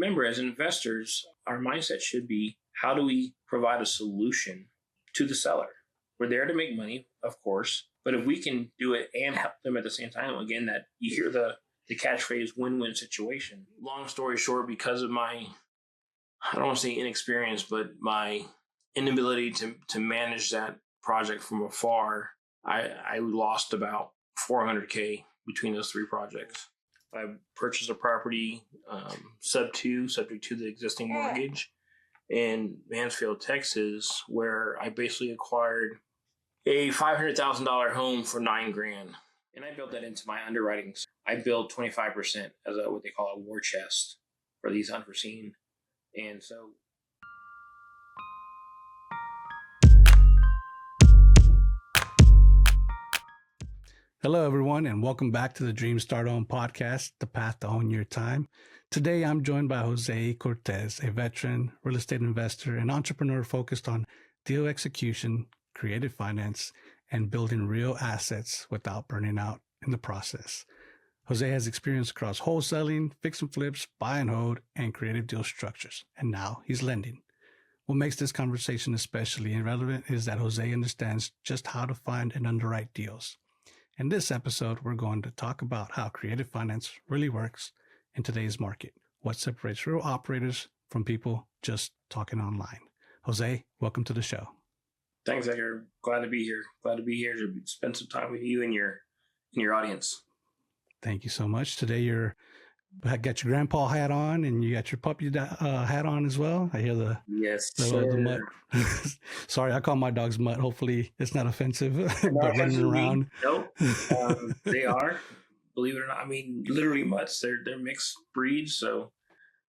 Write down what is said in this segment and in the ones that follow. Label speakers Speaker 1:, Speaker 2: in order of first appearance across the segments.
Speaker 1: remember, as investors, our mindset should be, how do we provide a solution to the seller? We're there to make money, of course, but if we can do it and help them at the same time, again, that you hear the catchphrase win-win situation. Long story short, because of my, I don't want to say inexperience, but my inability to manage that project from afar, I lost about $400K between those three projects. I purchased a property subject to the existing mortgage in Mansfield, Texas, where I basically acquired a $500,000 home for $9,000. And I built that into my underwriting. I built 25% as what they call a war chest for these unforeseen. And so
Speaker 2: hello, everyone, and welcome back to the Dream Start On podcast, the path to own your time. Today, I'm joined by Jose Cortes, a veteran real estate investor and entrepreneur focused on deal execution, creative finance, and building real assets without burning out in the process. Jose has experience across wholesaling, fix and flips, buy and hold, and creative deal structures, and now he's lending. What makes this conversation especially relevant is that Jose understands just how to find and underwrite deals. In this episode, we're going to talk about how creative finance really works in today's market, what separates real operators from people just talking online. Jose, welcome to the show.
Speaker 1: Thanks, Edgar. Glad to be here. Glad to be here to spend some time with you and your audience.
Speaker 2: Thank you so much. Today you got your grandpa hat on and you got your puppy hat on as well. I hear the mutt. Sorry, I call my dogs mutt. Hopefully it's not offensive. But running around.
Speaker 1: Nope. They are. Believe it or not. I mean, literally mutts. They're mixed breeds. So,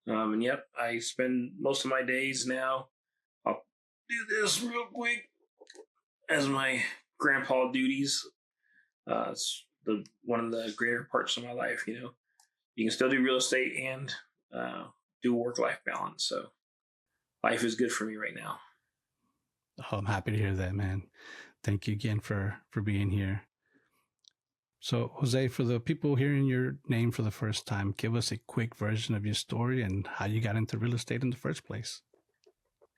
Speaker 1: and yep, I spend most of my days now. I'll do this real quick as my grandpa duties. It's one of the greater parts of my life. You know, you can still do real estate and do work-life balance. So, life is good for me right now.
Speaker 2: Oh, I'm happy to hear that, man. Thank you again for being here. So, Jose, for the people hearing your name for the first time, give us a quick version of your story and how you got into real estate in the first place.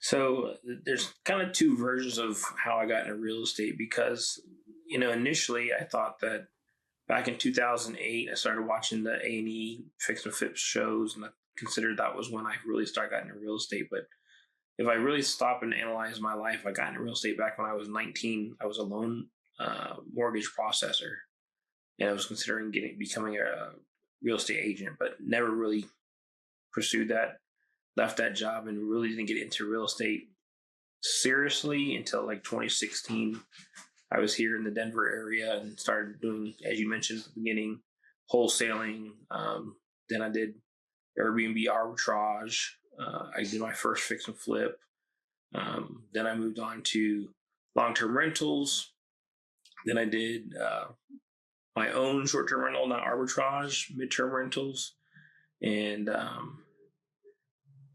Speaker 1: So, there's kind of two versions of how I got into real estate because, initially I thought that back in 2008, I started watching the A&E fix and flip shows, and I considered that was when I really started getting into real estate. But if I really stop and analyze my life, I got into real estate back when I was 19. I was a loan mortgage processor, and I was considering becoming a real estate agent, but never really pursued that. Left that job and really didn't get into real estate seriously until like 2016. I was here in the Denver area and started doing, as you mentioned at the beginning, wholesaling. Then I did Airbnb arbitrage. I did my first fix and flip. Then I moved on to long-term rentals. Then I did my own short-term rental, not arbitrage, midterm rentals. And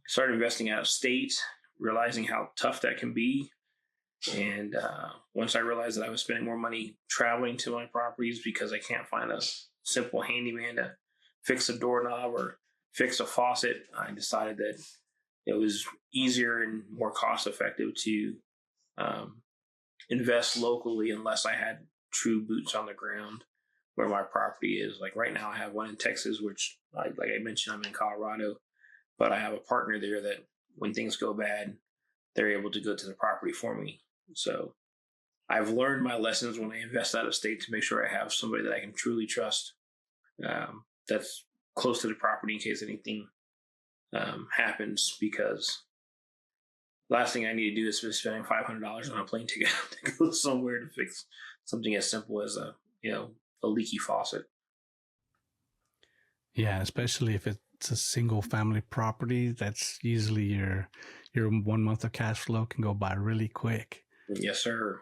Speaker 1: started investing out of state, realizing how tough that can be. And once I realized that I was spending more money traveling to my properties because I can't find a simple handyman to fix a doorknob or fix a faucet, I decided that it was easier and more cost effective to invest locally unless I had true boots on the ground where my property is. Like right now I have one in Texas, which like I mentioned, I'm in Colorado, but I have a partner there that when things go bad, they're able to go to the property for me. So I've learned my lessons when I invest out of state to make sure I have somebody that I can truly trust that's close to the property in case anything happens, because last thing I need to do is spending $500 on a plane ticket to go somewhere to fix something as simple as a leaky faucet.
Speaker 2: Yeah, especially if it's a single family property, that's usually your 1 month of cash flow can go by really quick.
Speaker 1: Yes, sir.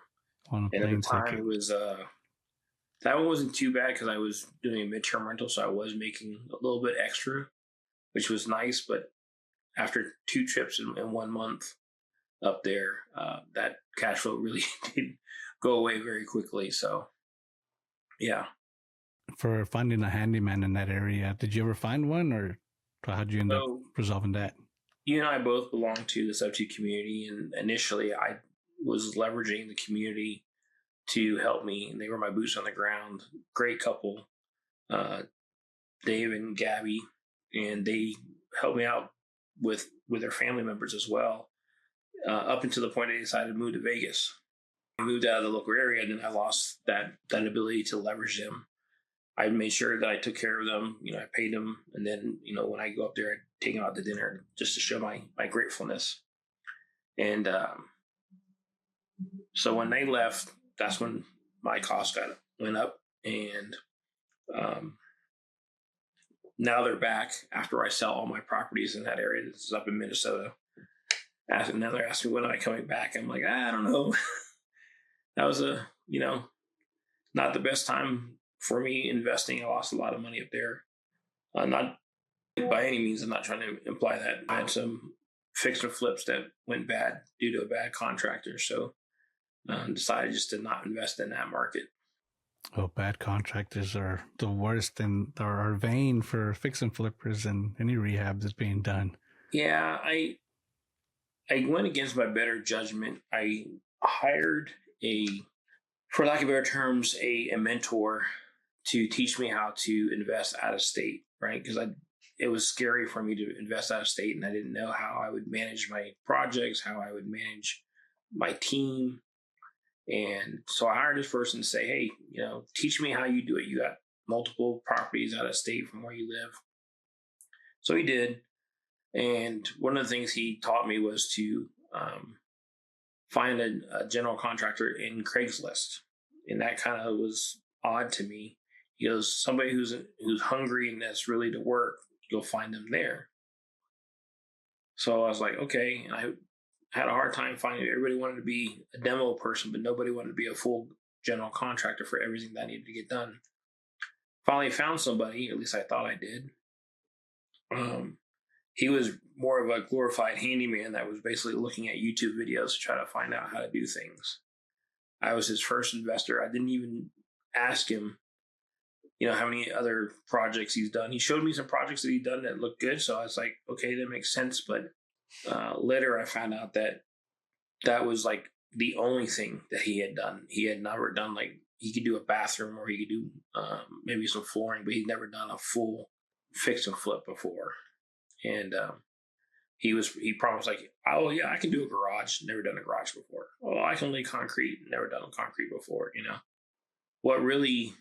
Speaker 2: On a
Speaker 1: and
Speaker 2: plane
Speaker 1: at the time,
Speaker 2: ticket.
Speaker 1: it was that one wasn't too bad because I was doing a midterm rental, so I was making a little bit extra, which was nice. But after 2 trips in 1 month up there, that cash flow really did go away very quickly. So, yeah.
Speaker 2: For finding a handyman in that area, did you ever find one, or How did you end up
Speaker 1: So
Speaker 2: resolving that?
Speaker 1: you and I both belong to the Sub 2 community, and initially I was leveraging the community to help me, and they were my boots on the ground. Great couple, uh, Dave and Gabby, and they helped me out with their family members as well. Up until the point they decided to move to Vegas. I moved out of the local area, and then I lost that ability to leverage them. I made sure that I took care of them. I paid them, and then when I go up there, I take them out to dinner just to show my gratefulness. And so when they left, that's when my cost went up, and now they're back after I sell all my properties in that area. This is up in Minnesota. And now they're asking when am I coming back. I'm like, I don't know. That was not the best time for me investing. I lost a lot of money up there. Not by any means, I'm not trying to imply that. I had some fix and flips that went bad due to a bad contractor. So decided just to not invest in that market.
Speaker 2: Oh, bad contractors are the worst and are vain for fix and flippers and any rehab that's being done.
Speaker 1: Yeah, I went against my better judgment. I hired for lack of better terms, a mentor to teach me how to invest out of state, right? Because it was scary for me to invest out of state, and I didn't know how I would manage my projects, how I would manage my team. And so I hired this person to say, hey, teach me how you do it. You got multiple properties out of state from where you live. So he did. And one of the things he taught me was to find a general contractor in Craigslist. And that kind of was odd to me. He goes, somebody who's hungry and that's really to work, you'll find them there. So I was like, okay. And I had a hard time finding it. Everybody wanted to be a demo person, but nobody wanted to be a full general contractor for everything that needed to get done. Finally found somebody, at least I thought I did. He was more of a glorified handyman that was basically looking at YouTube videos to try to find out how to do things. I was his first investor. I didn't even ask him, how many other projects he's done. He showed me some projects that he'd done that looked good. So I was like, okay, that makes sense. But later I found out that was like the only thing that he had done. He had never done, like, he could do a bathroom or he could do maybe some flooring, but he'd never done a full fix and flip before. And he promised, like, oh yeah, I can do a garage. Never done a garage before. Oh, I can lay concrete. Never done concrete before. What really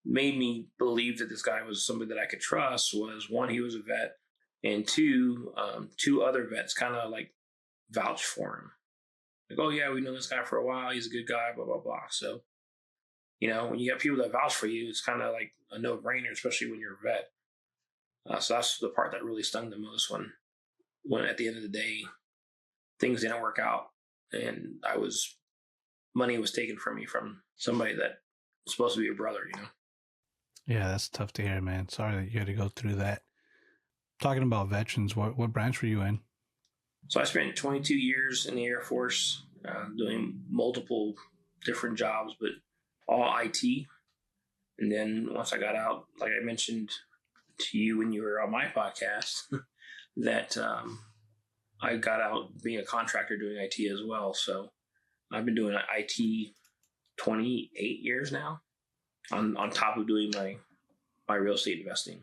Speaker 1: made me believe that this guy was somebody that I could trust was, one, he was a vet, and two other vets kind of like vouched for him. Like, oh yeah, we know this guy for a while. He's a good guy. Blah blah blah. So, when you have people that vouch for you, it's kind of like a no-brainer, especially when you're a vet. So that's the part that really stung the most when at the end of the day, things didn't work out, and money was taken from me from somebody that was supposed to be a brother.
Speaker 2: Yeah, that's tough to hear, man. Sorry that you had to go through that. Talking about veterans, what branch were you in?
Speaker 1: So I spent 22 years in the Air Force, doing multiple different jobs, but all IT. And then once I got out, like I mentioned to you when you were on my podcast, that I got out being a contractor doing IT as well. So I've been doing IT 28 years now, on top of doing my real estate investing.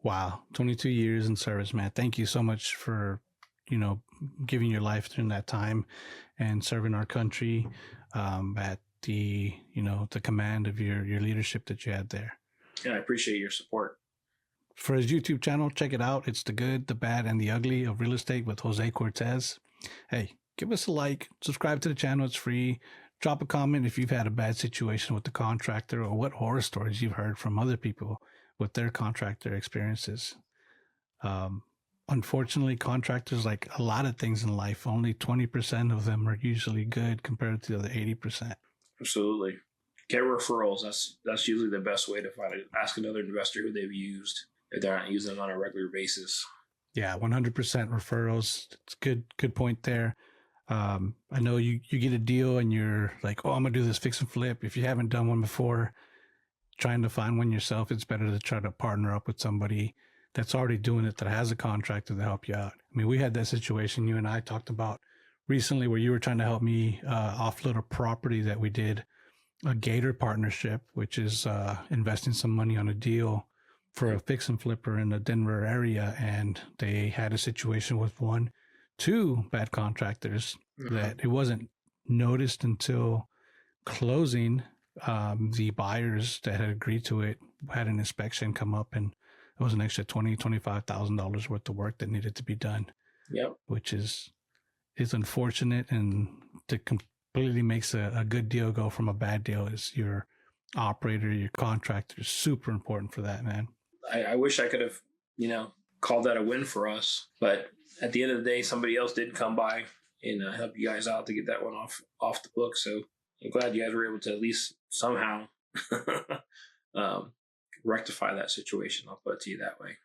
Speaker 2: Wow, 22 years in service, man. Thank you so much for giving your life during that time and serving our country at the the command of your leadership that you had there.
Speaker 1: And I appreciate your support.
Speaker 2: For his YouTube channel, check it out. It's the good, the bad, and the ugly of real estate with Jose Cortes. Hey, give us a like, subscribe to the channel. It's free. Drop a comment if you've had a bad situation with the contractor or what horror stories you've heard from other people with their contractor experiences. Unfortunately, contractors, like a lot of things in life, only 20% of them are usually good compared to the other 80%.
Speaker 1: Absolutely. Get referrals. That's usually the best way to ask another investor who they've used if they're not using them on a regular basis.
Speaker 2: Yeah, 100% referrals. It's good point there. I know you get a deal and you're like, oh, I'm gonna do this fix and flip. If you haven't done one before, trying to find one yourself, it's better to try to partner up with somebody that's already doing it, that has a contractor to help you out. I mean, we had that situation you and I talked about recently where you were trying to help me offload a property that we did a Gator partnership, which is investing some money on a deal for a fix and flipper in the Denver area. And they had a situation with two bad contractors that it wasn't noticed until closing. The buyers that had agreed to it had an inspection come up, and it was an extra $25,000 worth of work that needed to be done.
Speaker 1: Yep.
Speaker 2: Which is unfortunate, and to completely makes a good deal go from a bad deal. Is your operator, your contractor is super important for that, man.
Speaker 1: I wish I could have, called that a win for us, but at the end of the day, somebody else did come by and help you guys out to get that one off the book. So I'm glad you guys were able to at least somehow rectify that situation. I'll put it to you that way.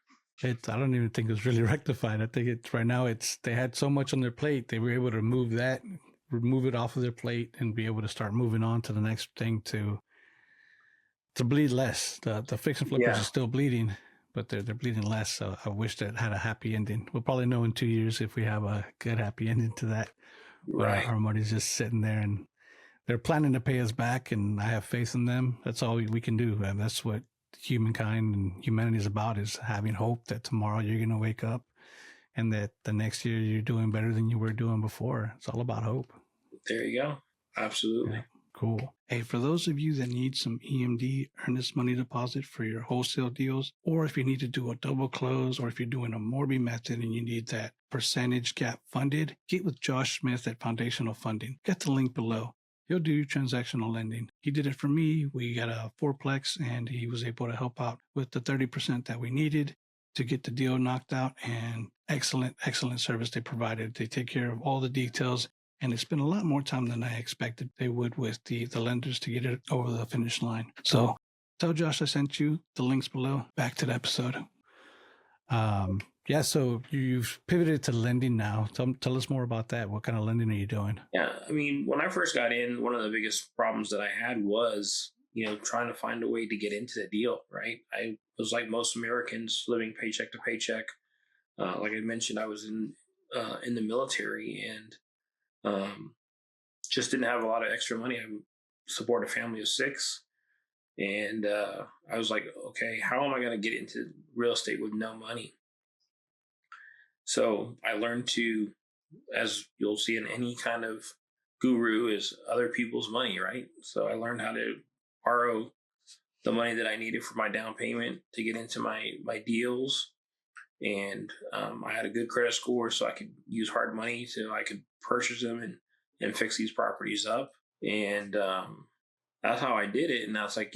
Speaker 2: I don't even think it's really rectified. I think it's right now. They had so much on their plate, they were able to remove it off of their plate and be able to start moving on to the next thing to bleed less. The fix and flippers are still bleeding, but they're bleeding less. So I wish that had a happy ending. We'll probably know in 2 years if we have a good happy ending to that.
Speaker 1: Right.
Speaker 2: Our money's just sitting there, and they're planning to pay us back, and I have faith in them. That's all we can do. And that's what humankind and humanity is about, is having hope that tomorrow you're going to wake up and that the next year you're doing better than you were doing before. It's all about hope.
Speaker 1: There you go. Absolutely.
Speaker 2: Yeah, cool. Hey, for those of you that need some EMD, earnest money deposit for your wholesale deals, or if you need to do a double close, or if you're doing a Morby method and you need that percentage gap funded, get with Josh Smith at Foundational Funding. Get the link below. He'll do transactional lending. He did it for me. We got a fourplex, and he was able to help out with the 30% that we needed to get the deal knocked out. And excellent service they provided. They take care of all the details, and they spent a lot more time than I expected they would with the lenders to get it over the finish line. So tell Josh I sent you. The links below. Back to the episode. So you've pivoted to lending now. Tell us more about that. What kind of lending are you doing?
Speaker 1: Yeah, I mean, when I first got in, one of the biggest problems that I had was, trying to find a way to get into the deal, right? I was like most Americans, living paycheck to paycheck. Like I mentioned, I was in the military and just didn't have a lot of extra money. I support a family of 6. And I was like, okay, how am I going to get into real estate with no money? So I learned to, as you'll see in any kind of guru, is other people's money, right? So I learned how to borrow the money that I needed for my down payment to get into my deals. And I had a good credit score, so I could use hard money so I could purchase them and fix these properties up. And that's how I did it. And I was like,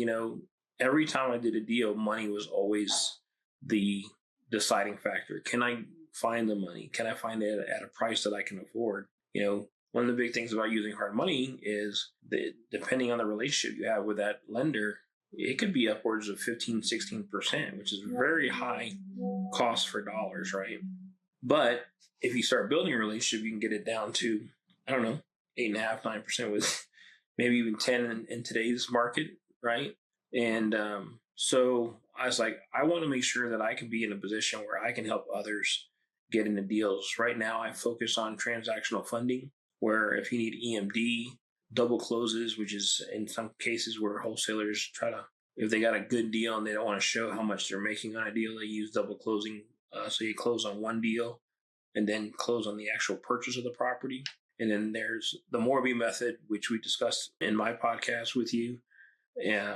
Speaker 1: every time I did a deal, money was always the deciding factor. Can I find the money? Can I find it at a price that I can afford? One of the big things about using hard money is that depending on the relationship you have with that lender, it could be upwards of 15-16%, which is very high cost for dollars, right? But if you start building a relationship, you can get it down to, 8.5%, 9% with maybe even 10 in today's market, right? And so I was like, I want to make sure that I can be in a position where I can help others get into deals. Right now, I focus on transactional funding, where if you need EMD, double closes, which is in some cases where wholesalers if they got a good deal and they don't want to show how much they're making on a deal, they use double closing. So you close on one deal and then close on the actual purchase of the property. And then there's the Morby method, which we discussed in my podcast with you,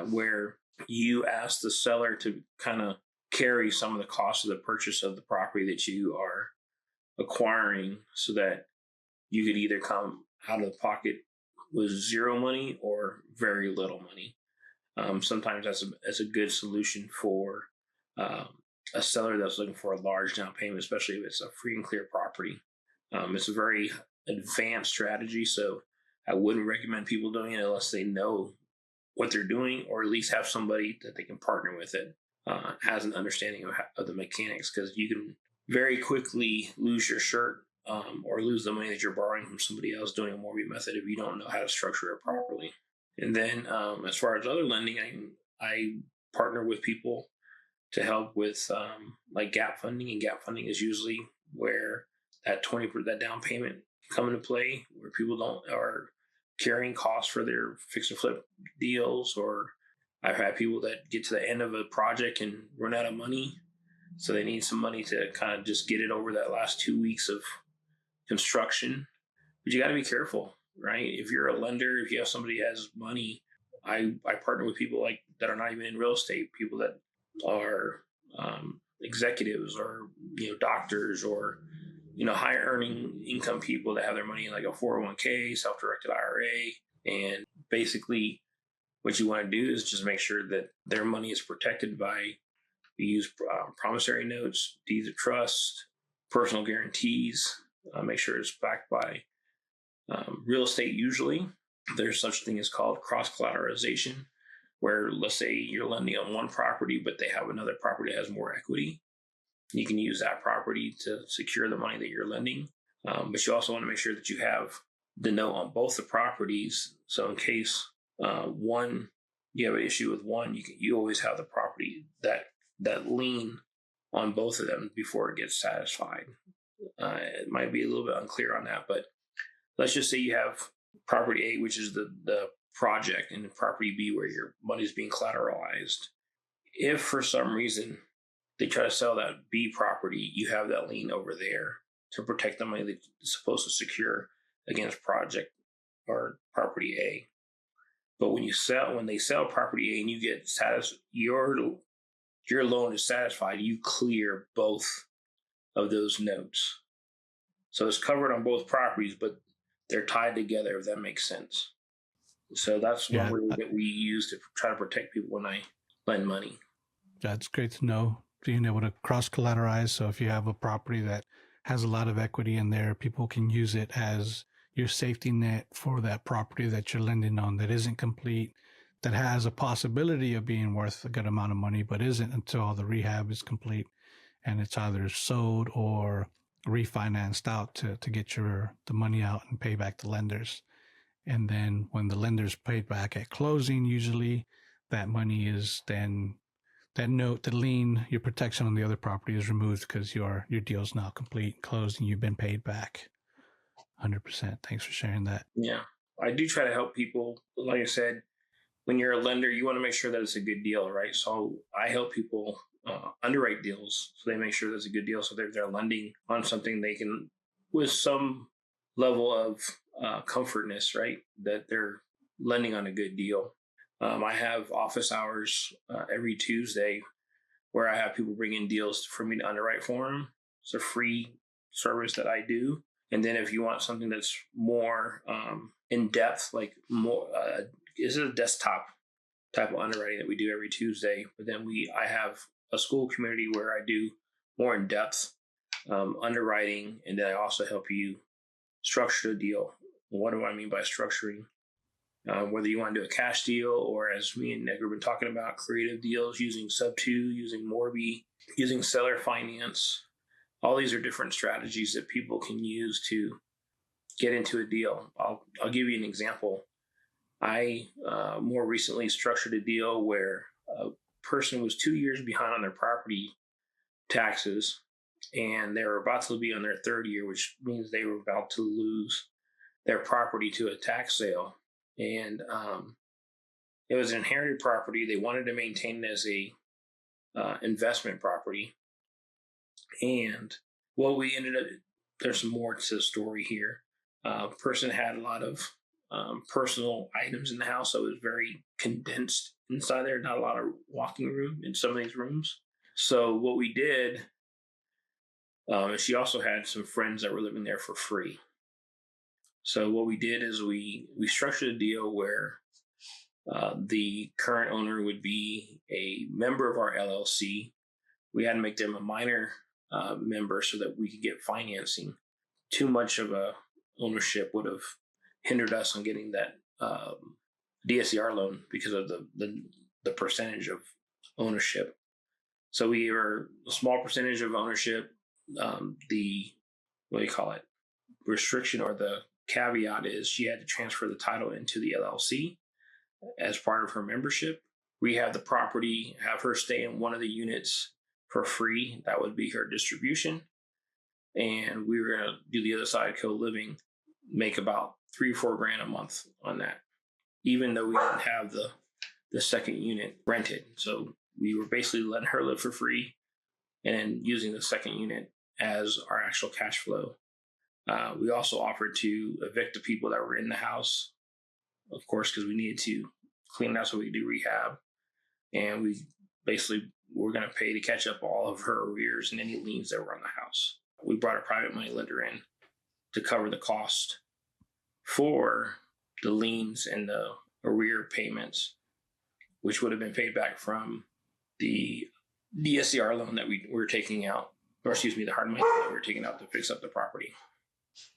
Speaker 1: where you ask the seller to kind of carry some of the cost of the purchase of the property that you are acquiring, so that you could either come out of the pocket with zero money or very little money. Sometimes that's a good solution for a seller that's looking for a large down payment, especially if it's a free and clear property. It's a very advanced strategy, so I wouldn't recommend people doing it unless they know what they're doing, or at least have somebody that they can partner with it has an understanding of the mechanics, because you can very quickly lose your shirt or lose the money that you're borrowing from somebody else doing a Morby method if you don't know how to structure it properly. And then as far as other lending, I partner with people to help with like gap funding, and gap funding is usually where that 20% that down payment come into play, where people don't are carrying costs for their fix and flip deals. Or I've had people that get to the end of a project and run out of money, so they need some money to kind of just get it over that last 2 weeks of construction. But you got to be careful, right? If you're a lender, if you have somebody who has money, I partner with people like that are not even in real estate, people that are executives, or doctors, or higher earning income people that have their money in like a 401k, self-directed IRA. And basically what you want to do is just make sure that their money is protected by, we use promissory notes, deeds of trust, personal guarantees. Make sure it's backed by real estate. Usually there's such a thing as called cross-collateralization, where let's say you're lending on one property, but they have another property that has more equity. You can use that property to secure the money that you're lending. But you also want to make sure that you have the note on both the properties. So in case you have an issue with one, you always have the property that lien on both of them before it gets satisfied. It might be a little bit unclear on that, but let's just say you have property A, which is the project, and property B, where your money is being collateralized. If for some reason they try to sell that B property, you have that lien over there to protect the money that's supposed to secure against project or property A. But when they sell property A and you get your loan is satisfied, you clear both of those notes. So it's covered on both properties, but they're tied together, if that makes sense. So that's one way that we use to try to protect people when I lend money.
Speaker 2: That's great to know, being able to cross-collateralize. So if you have a property that has a lot of equity in there, people can use it as your safety net for that property that you're lending on that isn't complete, that has a possibility of being worth a good amount of money, but isn't until all the rehab is complete and it's either sold or refinanced out to get the money out and pay back the lenders. And then when the lender's paid back at closing, usually that money is then, that note, the lien, your protection on the other property is removed because your deal's now complete, closed, and you've been paid back. 100%. Thanks for sharing that.
Speaker 1: Yeah. I do try to help people. Like I said, when you're a lender, you want to make sure that it's a good deal, right? So I help people underwrite deals, so they make sure that's a good deal. So they're lending on something they can, with some level of comfortness, right? That they're lending on a good deal. I have office hours every Tuesday where I have people bring in deals for me to underwrite for them. It's a free service that I do. And then if you want something that's more in depth, like more, this is a desktop type of underwriting that we do every Tuesday. But then I have a school community where I do more in depth underwriting, and then I also help you structure the deal. What do I mean by structuring? Whether you want to do a cash deal, or as me and Edgar have been talking about, creative deals using Sub2, using Morby, using seller finance. All these are different strategies that people can use to get into a deal. I'll give you an example. I more recently structured a deal where a person was 2 years behind on their property taxes, and they were about to be on their third year, which means they were about to lose their property to a tax sale. And it was an inherited property. They wanted to maintain it as a investment property. And what we ended up, there's some more to the story here. Person had a lot of personal items in the house, so it was very condensed inside there. Not a lot of walking room in some of these rooms. So what we did, she also had some friends that were living there for free. So what we did is we structured a deal where the current owner would be a member of our LLC. We had to make them a minor member so that we could get financing. Too much of a ownership would have hindered us on getting that DSCR loan because of the percentage of ownership. So we were a small percentage of ownership. Restriction or the caveat is she had to transfer the title into the LLC as part of her membership. rehab the property, have her stay in one of the units for free. That would be her distribution. And we were going to do the other side co-living, make about $3 or $4 grand a month on that, even though we didn't have the second unit rented. So we were basically letting her live for free and using the second unit as our actual cash flow. We also offered to evict the people that were in the house, of course, because we needed to clean it out so we could do rehab. And we basically were going to pay to catch up all of her arrears and any liens that were on the house. We brought a private money lender in to cover the cost for the liens and the arrear payments, which would have been paid back from the DSCR loan that we were taking out, or excuse me, the hard money that we were taking out to fix up the property.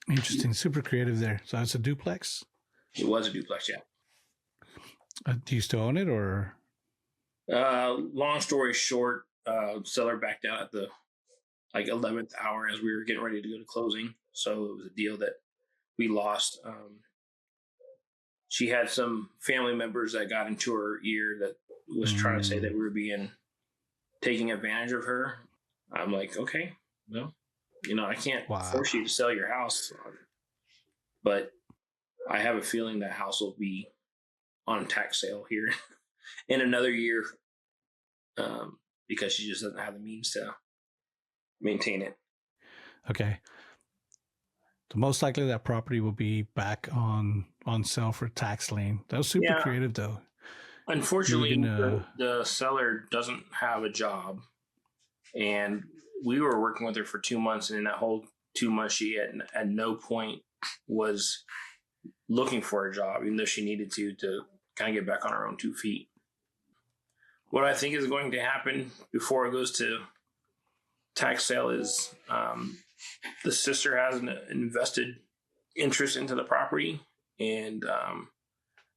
Speaker 2: Interesting. Super creative there. So it's a duplex?
Speaker 1: It was a duplex, yeah.
Speaker 2: Do you still own it, or?
Speaker 1: Long story short, seller backed out at the 11th hour as we were getting ready to go to closing. So it was a deal that we lost. She had some family members that got into her ear that was trying to say that we were taking advantage of her. I'm like, okay, well, I can't force you to sell your house, but I have a feeling that house will be on tax sale here in another year, because she just doesn't have the means to maintain it.
Speaker 2: Okay. So most likely that property will be back on sale for tax lien. That was super creative, though.
Speaker 1: Unfortunately, the seller doesn't have a job, and we were working with her for 2 months, and in that whole 2 months, she at no point was looking for a job, even though she needed to kind of get back on her own 2 feet. What I think is going to happen before it goes to tax sale is the sister has an invested interest into the property, and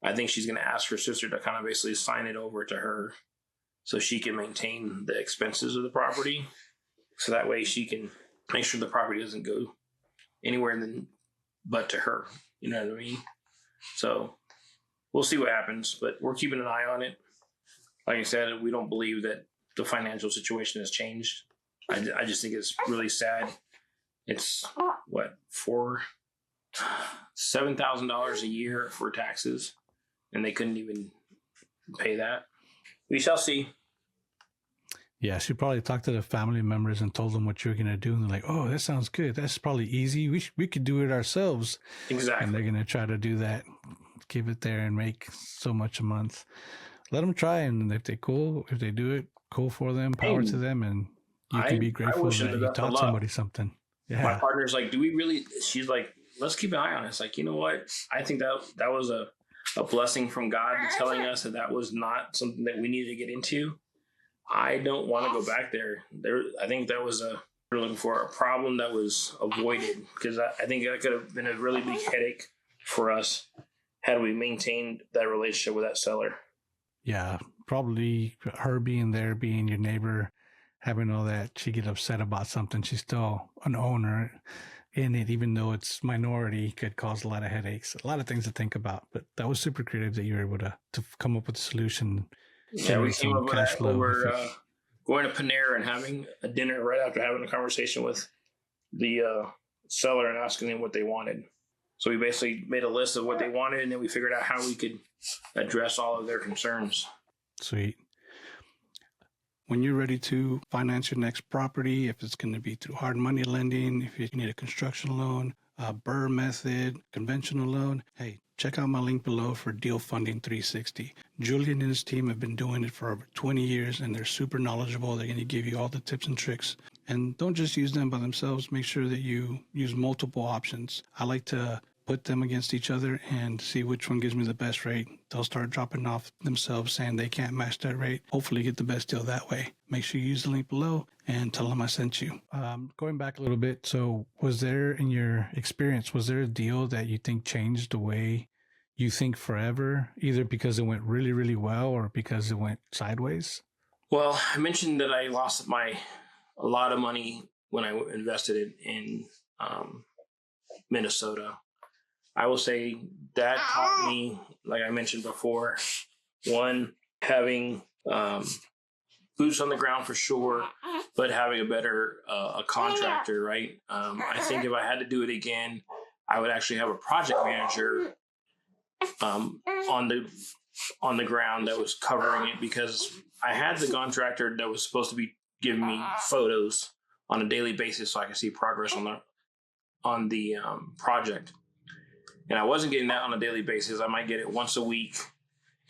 Speaker 1: I think she's going to ask her sister to kind of basically sign it over to her so she can maintain the expenses of the property, so that way she can make sure the property doesn't go anywhere but to her. You know what I mean? So we'll see what happens, but we're keeping an eye on it. Like I said, we don't believe that the financial situation has changed. I just think it's really sad. It's $7,000 a year for taxes, and they couldn't even pay that. We shall see.
Speaker 2: Yeah, she probably talked to the family members and told them what you're going to do. And they're like, oh, that sounds good. That's probably easy. We could do it ourselves.
Speaker 1: Exactly.
Speaker 2: And they're going to try to do that, keep it there and make so much a month. Let them try. And if they do it, cool for them, power to them. And you can be grateful that you taught somebody something. Yeah.
Speaker 1: My partner's like, do we really? She's like, let's keep an eye on it. It's like, you know what? I think that was a blessing from God telling us that was not something that we needed to get into. I don't want to go back there. I think that was we're looking for a problem that was avoided, because I think that could have been a really big headache for us had we maintained that relationship with that seller.
Speaker 2: Yeah, probably her being there, being your neighbor, having all that, she get upset about something. She's still an owner in it, even though it's minority, could cause a lot of headaches, a lot of things to think about. But that was super creative that you were able to come up with a solution.
Speaker 1: Yeah, we came up with that. We're going to Panera and having a dinner right after having a conversation with the seller and asking them what they wanted. So we basically made a list of what they wanted, and then we figured out how we could address all of their concerns.
Speaker 2: Sweet. When you're ready to finance your next property, if it's going to be through hard money lending, if you need a construction loan, a BRRRR method, conventional loan, hey, check out my link below for Deal Funding 360. Julian and his team have been doing it for over 20 years, and they're super knowledgeable. They're going to give you all the tips and tricks. And don't just use them by themselves. Make sure that you use multiple options. I like to put them against each other and see which one gives me the best rate. They'll start dropping off themselves saying they can't match that rate. Hopefully get the best deal that way. Make sure you use the link below and tell them I sent you. Going back a little bit, so was there, in your experience, was there a deal that you think changed the way you think forever, either because it went really, really well or because it went sideways?
Speaker 1: Well, I mentioned that I lost a lot of money when I invested it in Minnesota. I will say that taught me, like I mentioned before, one, having boots on the ground for sure, but having a better a contractor, right? I think if I had to do it again, I would actually have a project manager on the ground that was covering it, because I had the contractor that was supposed to be giving me photos on a daily basis so I could see progress on the project. And I wasn't getting that on a daily basis. I might get it once a week.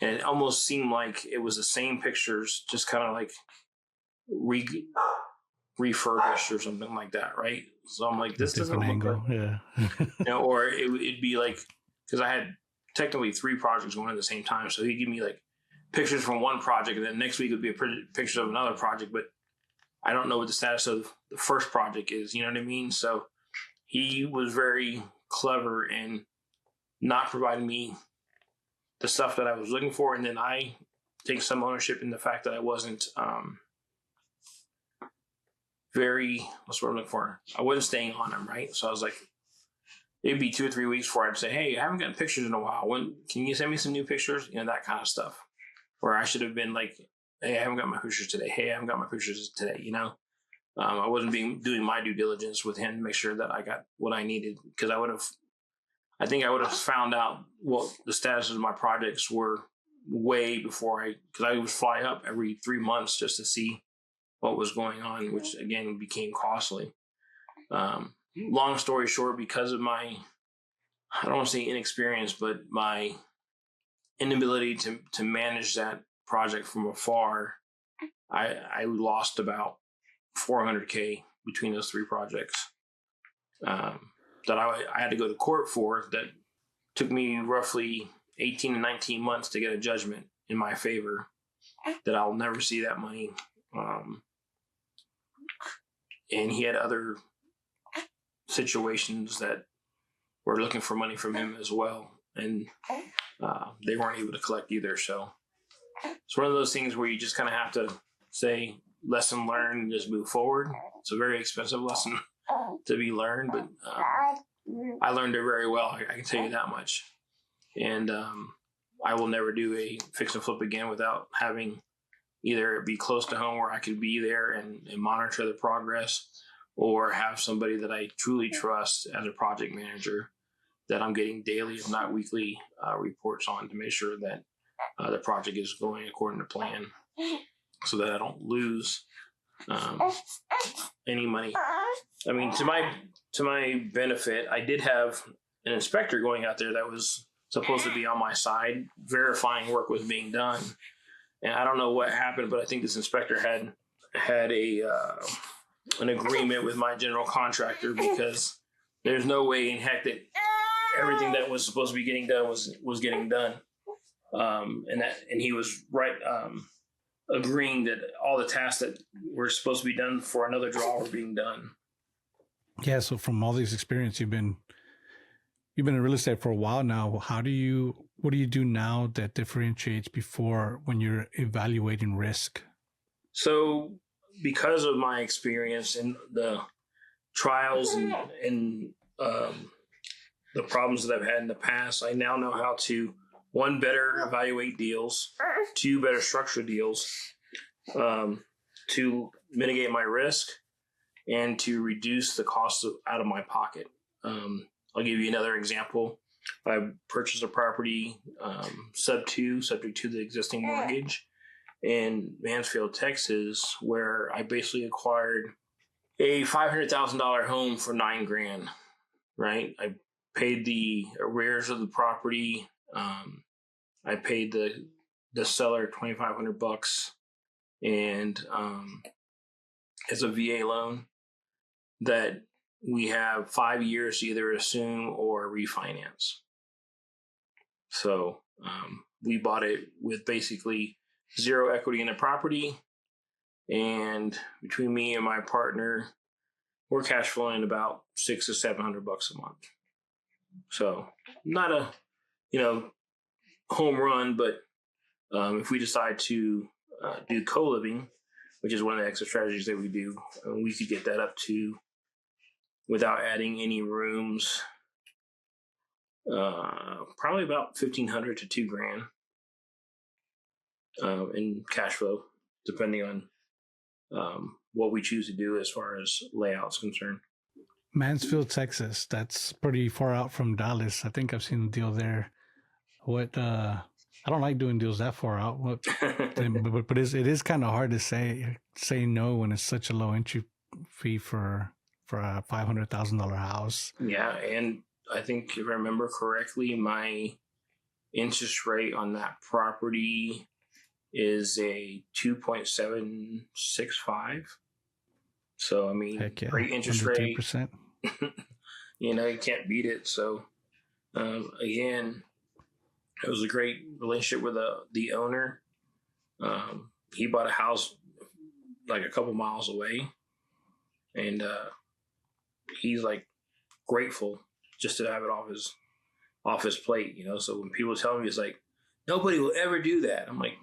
Speaker 1: And it almost seemed like it was the same pictures, just kind of like refurbished or something like that, right? So I'm like, this doesn't look
Speaker 2: angle,
Speaker 1: like,
Speaker 2: yeah.
Speaker 1: or it'd be like, because I had technically 3 projects going at the same time. So he'd give me like pictures from one project, and then next week would be pictures of another project, but I don't know what the status of the first project is. You know what I mean? So he was very clever in not providing me the stuff that I was looking for. And then I take some ownership in the fact that I wasn't what's what I'm looking for? I wasn't staying on him, right? So I was like, it'd be 2 or 3 weeks before I'd say, hey, I haven't gotten pictures in a while. When can you send me some new pictures? You know, that kind of stuff. Where I should have been like, hey, I haven't got my pictures today. Hey, I haven't got my pictures today. You know, I wasn't doing my due diligence with him to make sure that I got what I needed, because I think I would have found out what the status of my projects were way before because I would fly up every 3 months just to see what was going on, which again became costly. Long story short, because of my, I don't want to say inexperience, but my inability to manage that project from afar, I lost about $400K between those 3 projects that I had to go to court for. That took me roughly 18 to 19 months to get a judgment in my favor, that I'll never see that money. And he had other situations that were looking for money from him as well, and they weren't able to collect either. So it's one of those things where you just kind of have to say, lesson learned, and just move forward. It's a very expensive lesson to be learned, but I learned it very well. I can tell you that much. And I will never do a fix and flip again without having either be close to home where I could be there and monitor the progress, or have somebody that I truly trust as a project manager that I'm getting daily, if not weekly, reports on, to make sure that the project is going according to plan, so that I don't lose any money. I mean, to my benefit, I did have an inspector going out there that was supposed to be on my side, verifying work was being done. And I don't know what happened, but I think this inspector had an agreement with my general contractor, because there's no way in heck that everything that was supposed to be getting done was getting done. And he was right, agreeing that all the tasks that were supposed to be done for another draw were being done.
Speaker 2: Yeah. So from all these experience, you've been in real estate for a while now. What do you do now that differentiates before, when you're evaluating risk?
Speaker 1: So because of my experience and the trials and the problems that I've had in the past, I now know how to, 1, better evaluate deals, 2, better structure deals, to mitigate my risk and to reduce the cost out of my pocket. I'll give you another example. I purchased a property sub 2, subject to the existing mortgage, in Mansfield, Texas, where I basically acquired a $500,000 home for $9,000. Right, I paid the arrears of the property. I paid the seller $2,500, and it's a VA loan that we have 5 years to either assume or refinance. So we bought it with basically zero equity in the property, and between me and my partner, we're cash flowing about $600 to $700 a month. So not a home run, but if we decide to do co-living, which is one of the extra strategies that we do, we could get that up to, without adding any rooms, probably about $1,500 to $2,000. and cash flow, depending on what we choose to do as far as layout's concerned.
Speaker 2: Mansfield, Texas. That's pretty far out from Dallas. I think I've seen a deal there. I don't like doing deals that far out. But it is kind of hard to say no when it's such a low entry fee for a $500,000 house.
Speaker 1: Yeah, and I think if I remember correctly, my interest rate on that property is a 2.765. So I mean,
Speaker 2: yeah,
Speaker 1: great interest rate. 3%. You can't beat it. So again, it was a great relationship with the owner. He bought a house like a couple miles away, and he's like grateful just to have it off his plate. So when people tell me, it's like, nobody will ever do that. I'm like,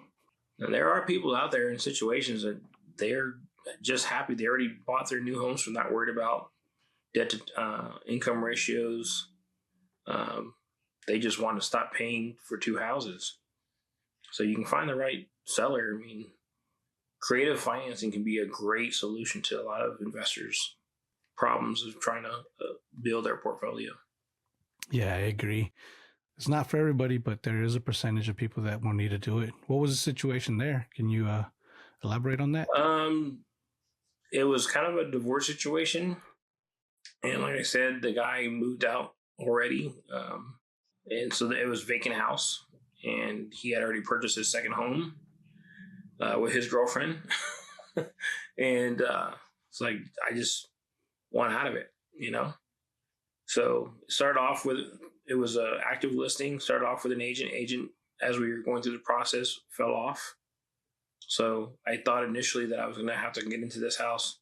Speaker 1: there are people out there in situations that they're just happy they already bought their new homes, so not worried about debt to income ratios. They just want to stop paying for two houses. So you can find the right seller. I mean, creative financing can be a great solution to a lot of investors' problems of trying to build their portfolio.
Speaker 2: Yeah, I agree. It's not for everybody, but there is a percentage of people that will need to do it. What was the situation there? Can you elaborate on that?
Speaker 1: It was kind of a divorce situation. And like I said, the guy moved out already. And so it was a vacant house. And he had already purchased his second home with his girlfriend. And it's like, I just want out of it, So started off with, it was an active listing, started off with an agent. Agent, as we were going through the process, fell off. So I thought initially that I was going to have to get into this house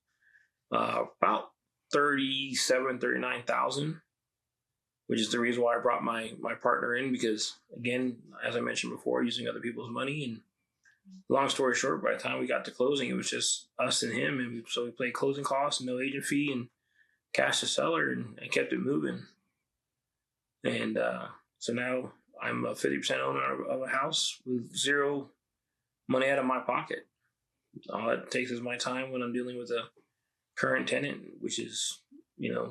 Speaker 1: about $39,000, which is the reason why I brought my partner in, because again, as I mentioned before, using other people's money. And long story short, by the time we got to closing, it was just us and him. And so we paid closing costs, no agent fee, and cash to seller, and kept it moving. And so now I'm a 50% owner of a house with zero money out of my pocket. All it takes is my time when I'm dealing with a current tenant, which is,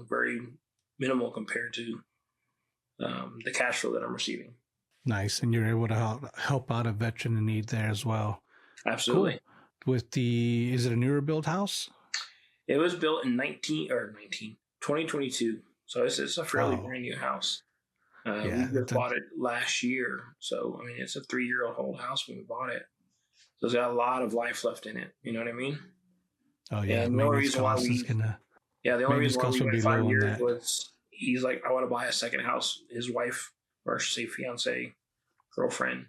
Speaker 1: very minimal compared to the cash flow that I'm receiving.
Speaker 2: Nice. And you're able to help out a veteran in need there as well.
Speaker 1: Absolutely.
Speaker 2: Cool. Is it a newer build house?
Speaker 1: It was built in 2022. So it's a fairly brand new house. We just bought it last year. So, I mean, it's a 3-year-old house when we bought it. So it's got a lot of life left in it. You know what I mean?
Speaker 2: Oh, yeah.
Speaker 1: And the only reason why we went 5 years was he's like, I want to buy a second house. His wife, or I should say fiance, girlfriend,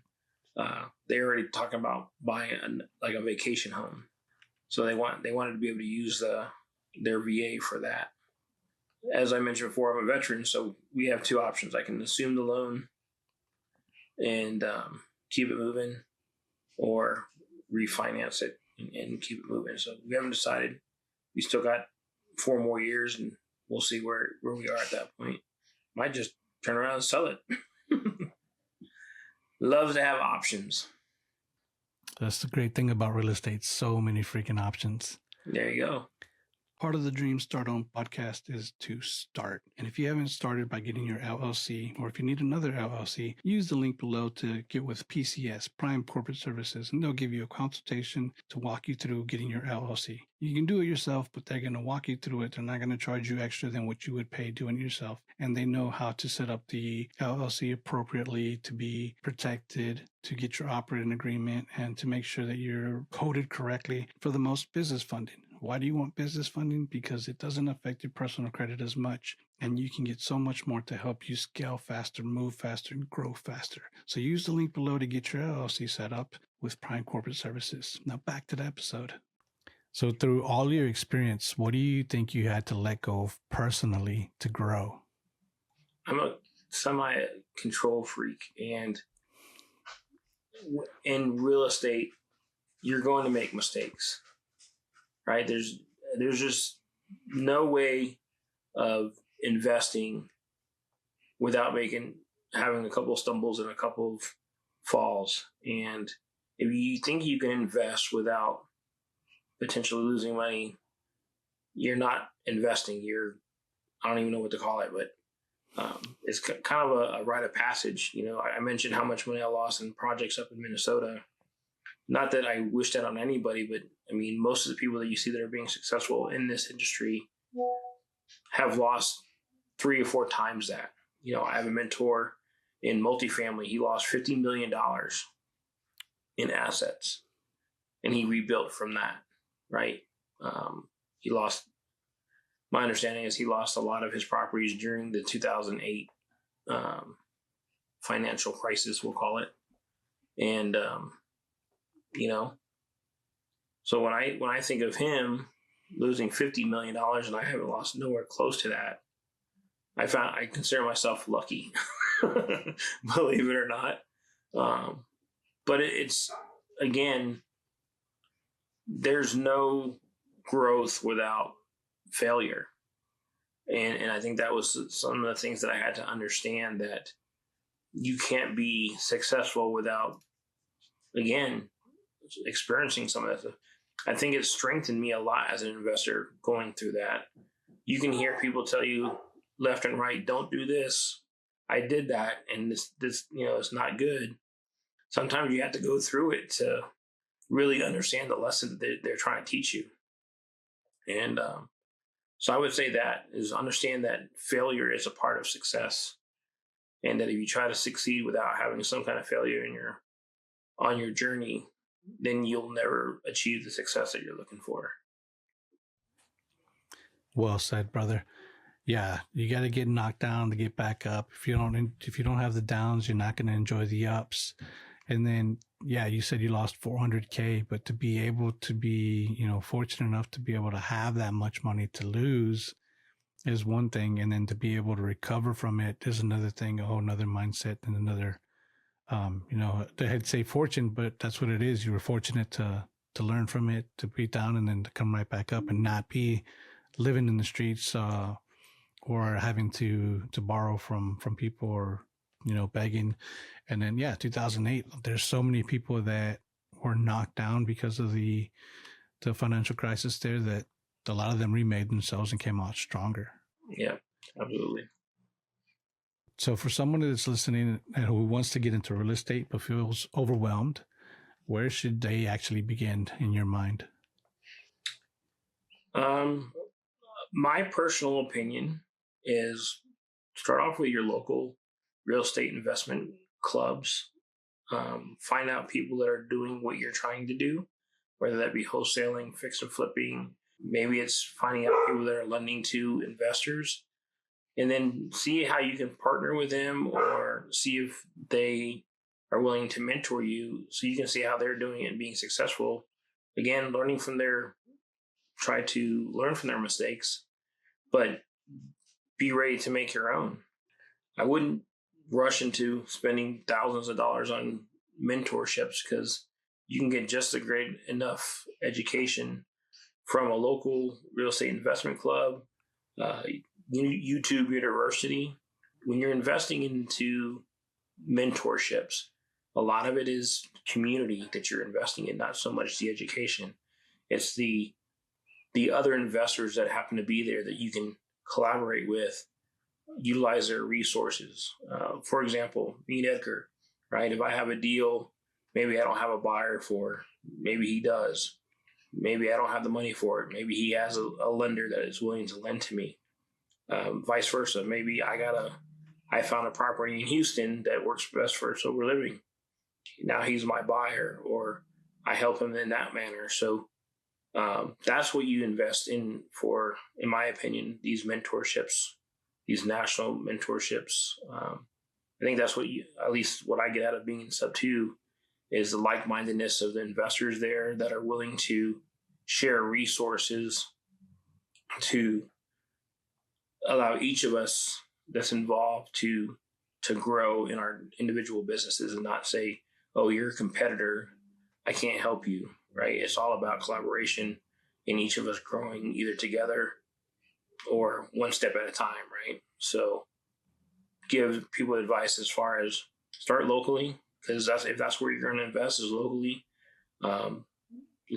Speaker 1: they already talking about buying a vacation home. So they wanted to be able to use their VA for that. As I mentioned before, I'm a veteran, so we have two options. I can assume the loan and keep it moving, or refinance it and keep it moving. So we haven't decided. We still got 4 more years, and we'll see where we are at that point. Might just turn around and sell it. Loves to have options.
Speaker 2: That's the great thing about real estate. So many freaking options.
Speaker 1: There you go.
Speaker 2: Part of the Dream Start On podcast is to start. And if you haven't started by getting your LLC, or if you need another LLC, use the link below to get with PCS, Prime Corporate Services, and they'll give you a consultation to walk you through getting your LLC. You can do it yourself, but they're going to walk you through it. They're not going to charge you extra than what you would pay doing it yourself. And they know how to set up the LLC appropriately to be protected, to get your operating agreement, and to make sure that you're coded correctly for the most business funding. Why do you want business funding? Because it doesn't affect your personal credit as much, and you can get so much more to help you scale faster, move faster, and grow faster. So use the link below to get your LLC set up with Prime Corporate Services. Now back to the episode. So through all your experience, what do you think you had to let go of personally to grow?
Speaker 1: I'm a semi-control freak, and in real estate, you're going to make mistakes. Right? There's just no way of investing without having a couple of stumbles and a couple of falls. And if you think you can invest without potentially losing money, you're not investing. I don't even know what to call it, but it's kind of a rite of passage. I mentioned how much money I lost in projects up in Minnesota. Not that I wish that on anybody, but I mean, most of the people that you see that are being successful in this industry have lost 3 or 4 times that. I have a mentor in multifamily. He lost $50 million in assets, and he rebuilt from that, right? He lost, my understanding is he lost a lot of his properties during the 2008 financial crisis, we'll call it. And, so when I think of him losing $50 million and I haven't lost nowhere close to that, I consider myself lucky, believe it or not. But it's, again, there's no growth without failure. And I think that was some of the things that I had to understand, that you can't be successful without, again, experiencing some of that. I think it strengthened me a lot as an investor going through that. You can hear people tell you left and right, don't do this. I did that, and this it's not good. Sometimes you have to go through it to really understand the lesson that they're trying to teach you. And so I would say that is understand that failure is a part of success, and that if you try to succeed without having some kind of failure on your journey, then you'll never achieve the success that you're looking for.
Speaker 2: Well said, brother. Yeah, you got to get knocked down to get back up. If you don't have the downs, you're not going to enjoy the ups. And then, yeah, you said you lost $400K, but to be able to be, fortunate enough to be able to have that much money to lose is one thing. And then to be able to recover from it is another thing, a whole another mindset and another, I'd say fortune, but that's what it is. You were fortunate to learn from it, to be down and then to come right back up and not be living in the streets, or having to borrow from people, or, begging. And then, 2008, there's so many people that were knocked down because of the financial crisis there, that a lot of them remade themselves and came out stronger.
Speaker 1: Yeah, absolutely.
Speaker 2: So for someone that's listening and who wants to get into real estate but feels overwhelmed, where should they actually begin in your mind?
Speaker 1: My personal opinion is start off with your local real estate investment clubs. Find out people that are doing what you're trying to do, whether that be wholesaling, fix and flipping. Maybe it's finding out people that are lending to investors, and then see how you can partner with them, or see if they are willing to mentor you so you can see how they're doing it and being successful. Again, try to learn from their mistakes, but be ready to make your own. I wouldn't rush into spending thousands of dollars on mentorships, because you can get just a great enough education from a local real estate investment club, YouTube University. When you're investing into mentorships, a lot of it is community that you're investing in, not so much the education. It's the other investors that happen to be there that you can collaborate with, utilize their resources. For example, me and Edgar, right? If I have a deal, maybe I don't have a buyer for, maybe he does. Maybe I don't have the money for it. Maybe he has a lender that is willing to lend to me. Vice versa. Maybe I found a property in Houston that works best for sober living. Now he's my buyer, or I help him in that manner. So that's what you invest in for, in my opinion, these mentorships, these national mentorships. I think that's at least what I get out of being in Sub 2, is the like-mindedness of the investors there that are willing to share resources to allow each of us that's involved to grow in our individual businesses, and not say, oh, you're a competitor, I can't help you, right? It's all about collaboration and each of us growing either together or one step at a time, right? So give people advice as far as start locally, because if that's where you're going to invest is locally. Um,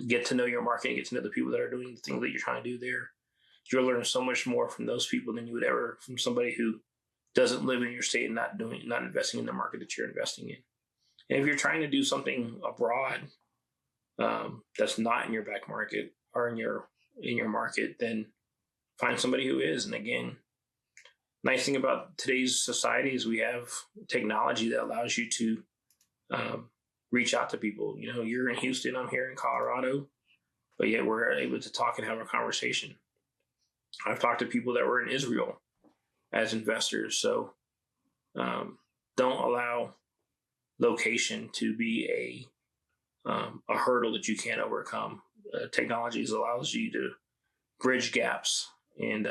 Speaker 1: get to know your market and get to know the people that are doing the things that you're trying to do there. You'll learn so much more from those people than you would ever from somebody who doesn't live in your state and not investing in the market that you're investing in. And if you're trying to do something abroad that's not in your back market or in your market, then find somebody who is. And again, nice thing about today's society is we have technology that allows you to reach out to people. You're in Houston, I'm here in Colorado, but yet we're able to talk and have a conversation. I've talked to people that were in Israel as investors. So don't allow location to be a hurdle that you can't overcome. Technology allows you to bridge gaps and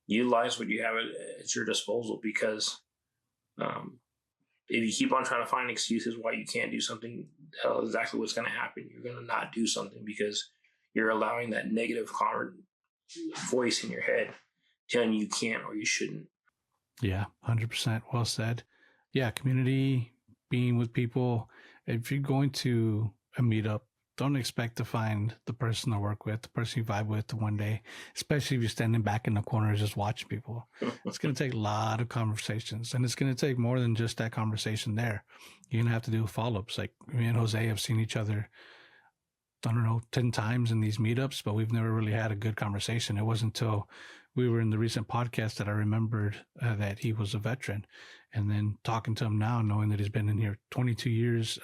Speaker 1: utilize what you have at your disposal, because if you keep on trying to find excuses why you can't do something, that's exactly what's going to happen. You're going to not do something because you're allowing that negative voice in your head telling you can't or you shouldn't.
Speaker 2: Yeah, 100%. Well said. Yeah, community, being with people. If you're going to a meetup, don't expect to find the person to work with, the person you vibe with one day, especially if you're standing back in the corner just watching people. It's going to take a lot of conversations, and it's going to take more than just that conversation there. You're going to have to do follow-ups. Like me and Jose have seen each other, I don't know, 10 times in these meetups, but we've never really had a good conversation. It wasn't until we were in the recent podcast that I remembered that he was a veteran. And then talking to him now, knowing that he's been in here 22 years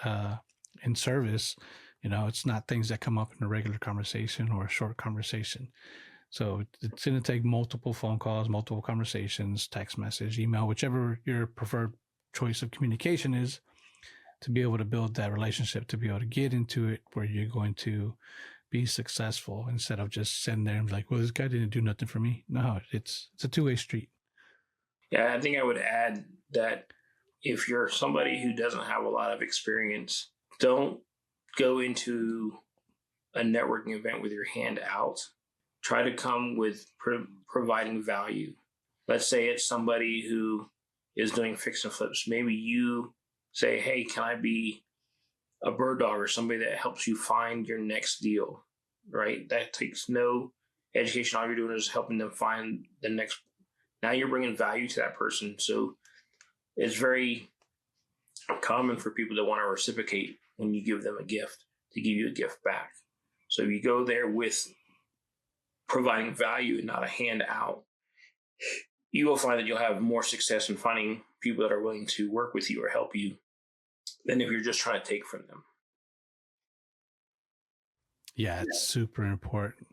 Speaker 2: in service, it's not things that come up in a regular conversation or a short conversation. So it's going to take multiple phone calls, multiple conversations, text message, email, whichever your preferred choice of communication is, to be able to build that relationship, to be able to get into it where you're going to be successful, instead of just sitting there and be like, well, this guy didn't do nothing for me. No, it's a two-way street.
Speaker 1: Yeah, I think I would add that if you're somebody who doesn't have a lot of experience, don't go into a networking event with your hand out. Try to come with providing value. Let's say it's somebody who is doing fix and flips. Maybe you say, hey, can I be a bird dog or somebody that helps you find your next deal, right? That takes no education. All you're doing is helping them find the next. Now you're bringing value to that person. So it's very common for people to want to reciprocate when you give them a gift, to give you a gift back. So if you go there with providing value and not a handout, you will find that you'll have more success in finding people that are willing to work with you or help you than if you're just trying to take from them.
Speaker 2: Yeah, it's super important.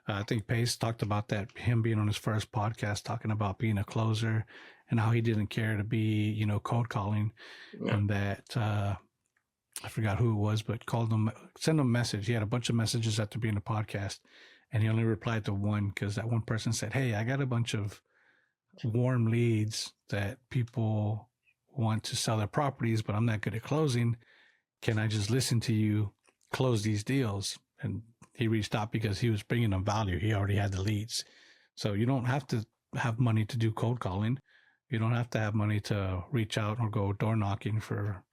Speaker 2: I think Pace talked about that, him being on his first podcast, talking about being a closer and how he didn't care to be, cold calling. Yeah. And that, I forgot who it was, but sent him a message. He had a bunch of messages after being a podcast, and he only replied to one because that one person said, hey, I got a bunch of warm leads that people want to sell their properties, but I'm not good at closing. Can I just listen to you close these deals? And he reached out because he was bringing them value. He already had the leads. So you don't have to have money to do cold calling. You don't have to have money to reach out or go door knocking for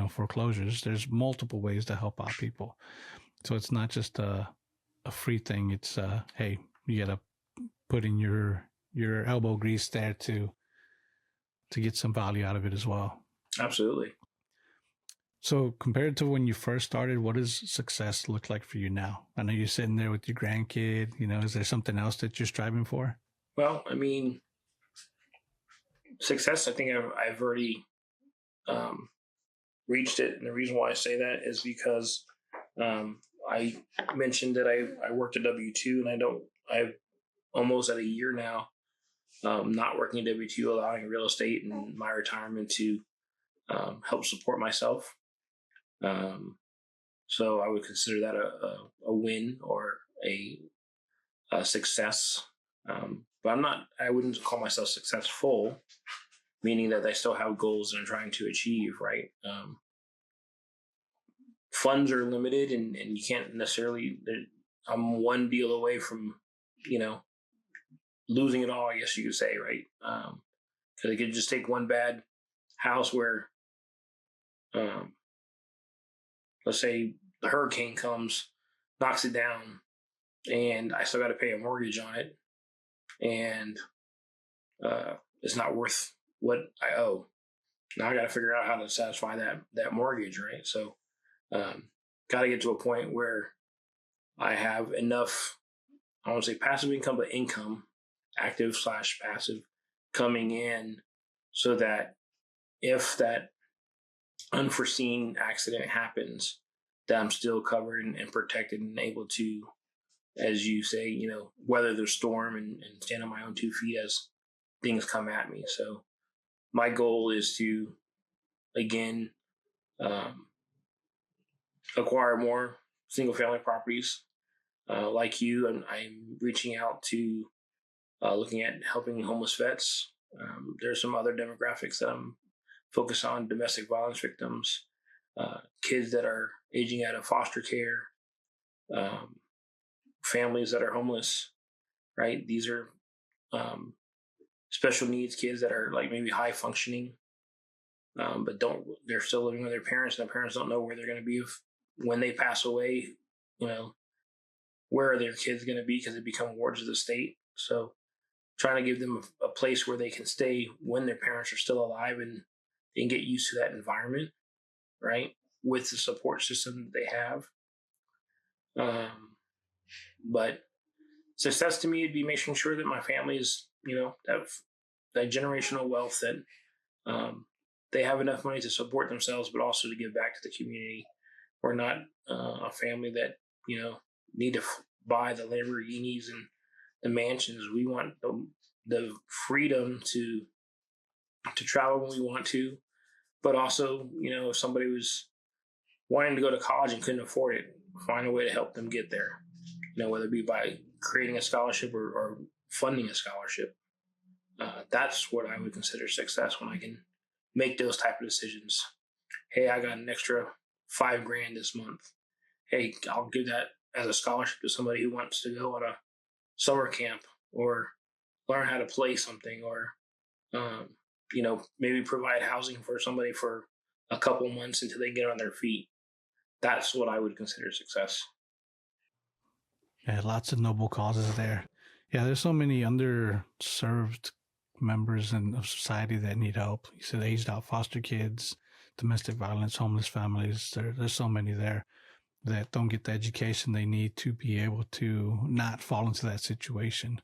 Speaker 2: foreclosures. There's multiple ways to help out people. So it's not just a free thing. It's hey, you gotta put in your elbow grease there to get some value out of it as well.
Speaker 1: Absolutely.
Speaker 2: So compared to when you first started, what does success look like for you now? I know you're sitting there with your grandkid. Is there something else that you're striving for?
Speaker 1: Well, I mean, success, I think I've already reached it. And the reason why I say that is because I mentioned that I worked at W-2, and I've almost at a year now not working at W-2, allowing real estate and my retirement to help support myself. So I would consider that a win or a success. But I wouldn't call myself successful, meaning that I still have goals that I'm trying to achieve, right? Funds are limited, and you can't necessarily, I'm one deal away from, losing it all, I guess you could say, right? Because it could just take one bad house where let's say the hurricane comes, knocks it down, and I still got to pay a mortgage on it, and it's not worth what I owe. Now I got to figure out how to satisfy that mortgage, right? So, got to get to a point where I have enough, I won't say passive income, but income, active / passive, coming in, so that if that unforeseen accident happens, that I'm still covered and protected and able to, as you say, weather the storm and stand on my own 2 feet as things come at me. So my goal is to, again, um, acquire more single family properties. Like you, and I'm reaching out to, looking at helping homeless vets. There's some other demographics that I'm focused on: domestic violence victims, kids that are aging out of foster care, um, families that are homeless. Right? These are special needs kids that are like maybe high functioning, but they're still living with their parents, and their parents don't know where they're going to be when they pass away. Where are their kids going to be, because they become wards of the state. So trying to give them a place where they can stay when their parents are still alive, and they can get used to that environment, right, with the support system that they have. But success to me would be making sure that my family is, that generational wealth, that they have enough money to support themselves, but also to give back to the community. We're not a family that, need to buy the Lamborghinis and the mansions. We want the freedom to travel when we want to, but also, if somebody was wanting to go to college and couldn't afford it, find a way to help them get there. Whether it be by creating a scholarship or funding a scholarship. That's what I would consider success, when I can make those type of decisions. Hey, I got an extra $5,000 this month. Hey, I'll give that as a scholarship to somebody who wants to go on a summer camp or learn how to play something, or maybe provide housing for somebody for a couple months until they get on their feet. That's what I would consider success.
Speaker 2: Yeah, lots of noble causes there. Yeah, there's so many underserved members of society that need help. You said aged out foster kids, domestic violence, homeless families. There's so many there that don't get the education they need to be able to not fall into that situation,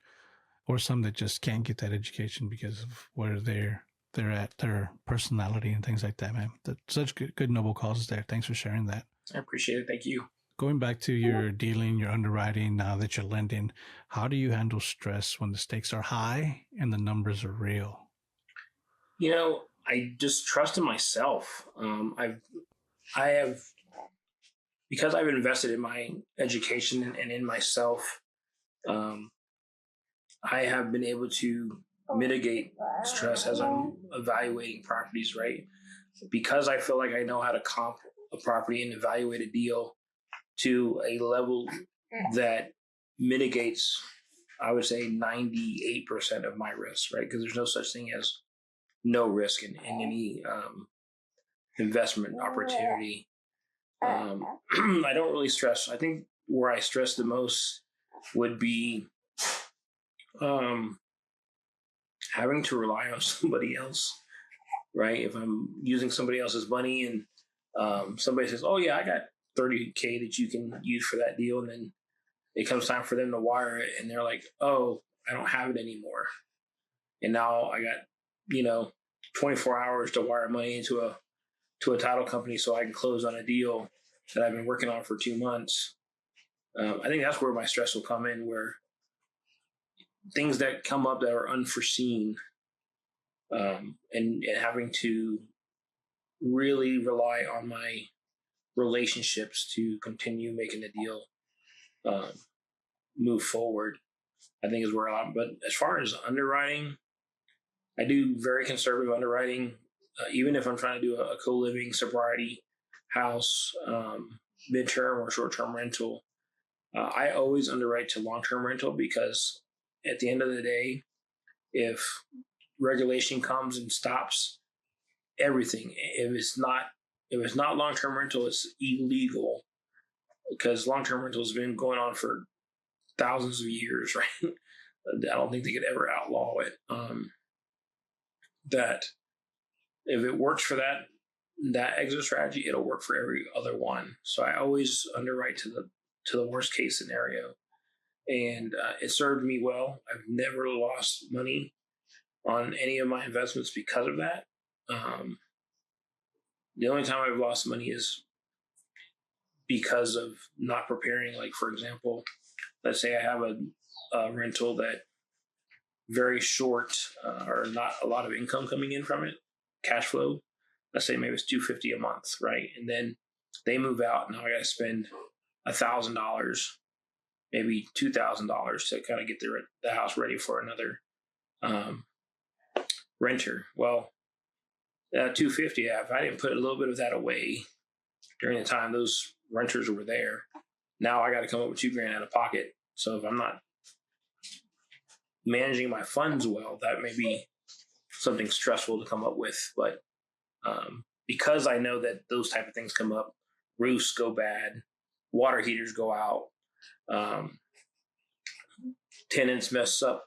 Speaker 2: or some that just can't get that education because of where they're at, their personality and things like that, man. That's such good noble causes there. Thanks for sharing that.
Speaker 1: I appreciate it. Thank you.
Speaker 2: Going back to your dealing, your underwriting, now that you're lending, how do you handle stress when the stakes are high and the numbers are real?
Speaker 1: I just trust in myself. I have, because I've invested in my education and in myself, I have been able to mitigate stress as I'm evaluating properties, right? Because I feel like I know how to comp a property and evaluate a deal to a level that mitigates, I would say, 98% of my risk, right? Because there's no such thing as no risk in any investment opportunity. I don't really stress. I think where I stress the most would be having to rely on somebody else, right? If I'm using somebody else's money and somebody says, "Oh yeah, I got $30,000 that you can use for that deal," and then it comes time for them to wire it, and they're like, "Oh, I don't have it anymore," and now I got 24 hours to wire money to a title company so I can close on a deal that I've been working on for 2 months. I think that's where my stress will come in, where things that come up that are unforeseen, and having to really rely on my relationships to continue making the deal move forward, I think is where I'm. But as far as underwriting, I do very conservative underwriting. Even if I'm trying to do a co-living sobriety house, midterm or short-term rental, I always underwrite to long-term rental, because at the end of the day, if regulation comes and stops everything, if it's not if it's not long-term rental, it's illegal, because long-term rental has been going on for thousands of years, right? I don't think they could ever outlaw it. That if it works for that exit strategy, it'll work for every other one. So I always underwrite to the worst case scenario, and it served me well. I've never lost money on any of my investments because of that. The only time I've lost money is because of not preparing. Like, for example, let's say I have a rental that very short or not a lot of income coming in from it, cash flow. Let's say maybe it's $250 a month, right? And then they move out. Now I got to spend $1,000, maybe $2,000 to kind of get the house ready for another renter. Well, that $250, if I didn't put a little bit of that away during the time those renters were there, now I got to come up with $2,000 out of pocket. So if I'm not managing my funds well, that may be something stressful to come up with. But because I know that those type of things come up, roofs go bad, water heaters go out, tenants mess up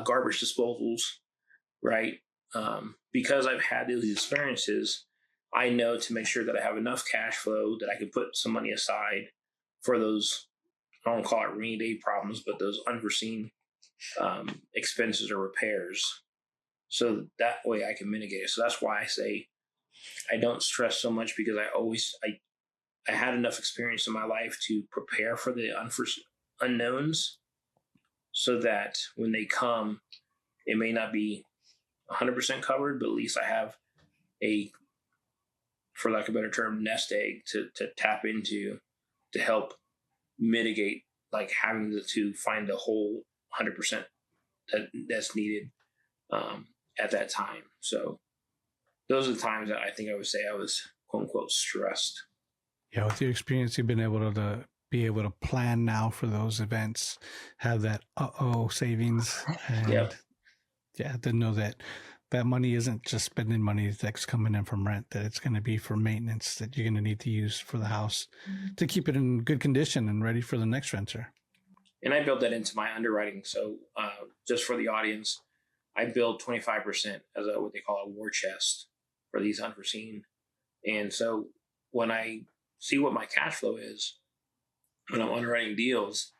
Speaker 1: garbage disposals, right? Because I've had these experiences, I know to make sure that I have enough cash flow that I can put some money aside for those, I don't call it rainy day problems, but those unforeseen expenses or repairs. So that way I can mitigate it. So that's why I say I don't stress so much, because I had enough experience in my life to prepare for the unknowns, so that when they come, it may not be 100% covered, but at least I have a, for lack of a better term, nest egg to tap into to help mitigate, like having to find the whole 100% that's needed at that time. So those are the times that I think I would say I was quote unquote stressed.
Speaker 2: Yeah, with your experience, you've been able to be able to plan now for those events, have that savings, and to know that that money isn't just spending money that's coming in from rent, that it's going to be for maintenance that you're going to need to use for the house to keep it in good condition and ready for the next renter.
Speaker 1: And I built that into my underwriting. So just for the audience, I build 25% as what they call a war chest for these unforeseen. And so when I see what my cash flow is, when I'm underwriting deals,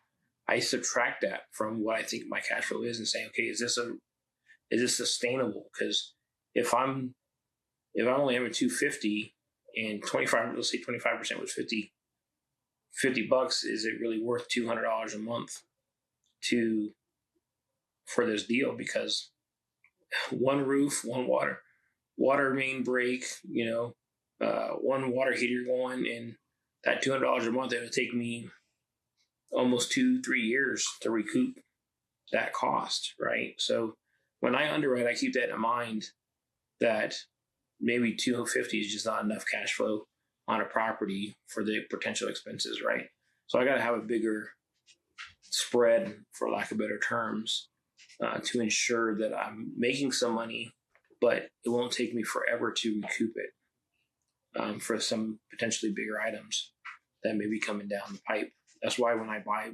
Speaker 1: I subtract that from what I think my cash flow is and say, okay, is this sustainable? Because if I'm only having 250 and 25, let's say 25% was $50, is it really worth $200 a month for this deal? Because one roof, one water main break, one water heater going, and that $200 a month, it would take me almost 2-3 years to recoup that cost, right? So when I underwrite, I keep that in mind, that maybe 250 is just not enough cash flow on a property for the potential expenses, right? So I got to have a bigger spread, for lack of better terms, to ensure that I'm making some money, but it won't take me forever to recoup it for some potentially bigger items that may be coming down the pipe. That's why when I buy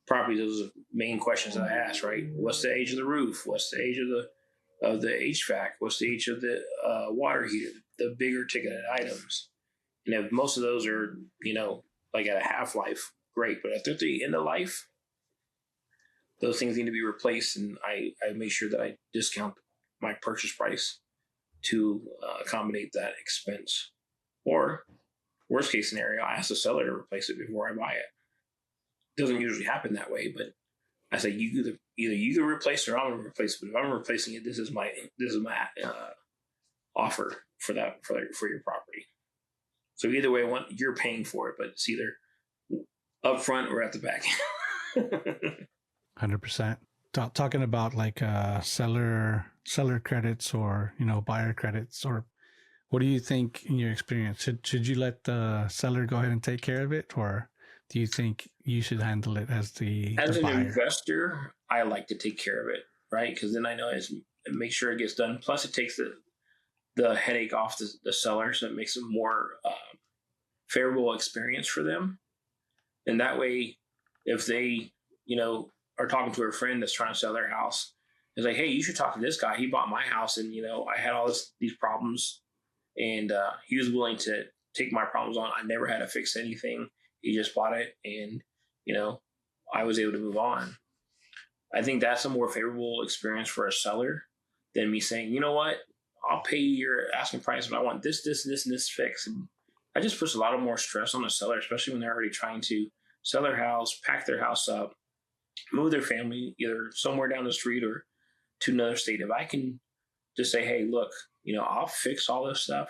Speaker 1: properties, those are the main questions that I ask, right? What's the age of the roof? What's the age of the HVAC? What's the age of the water heater? The bigger ticketed items. And if most of those are, like at a half-life, great. But if they're at the end of life, those things need to be replaced, and I make sure that I discount my purchase price to accommodate that expense. Or worst case scenario, I ask the seller to replace it before I buy it. It doesn't usually happen that way, but I say either you can replace it or I'm going to replace it. But if I'm replacing it, this is my offer for your property. So either way, you're paying for it, but it's either up front or at the back.
Speaker 2: 100%. Talking about like seller credits or buyer credits, or what do you think in your experience? Should you let the seller go ahead and take care of it, or do you think you should handle it as the
Speaker 1: an
Speaker 2: buyer?
Speaker 1: Investor? I like to take care of it, right? Because then I know make sure it gets done. Plus, it takes the headache off the seller, so it makes a more favorable experience for them. And that way, if they, are talking to a friend that's trying to sell their house, it's like, hey, you should talk to this guy. He bought my house, and I had all these problems, and he was willing to take my problems on. I never had to fix anything. He just bought it, and I was able to move on. I think that's a more favorable experience for a seller than me saying, you know what, I'll pay your asking price, but I want this, this, this, and this fixed. And that just puts a lot of more stress on the seller, especially when they're already trying to sell their house, pack their house up, move their family either somewhere down the street or to another state. If I can just say, hey, look, I'll fix all this stuff,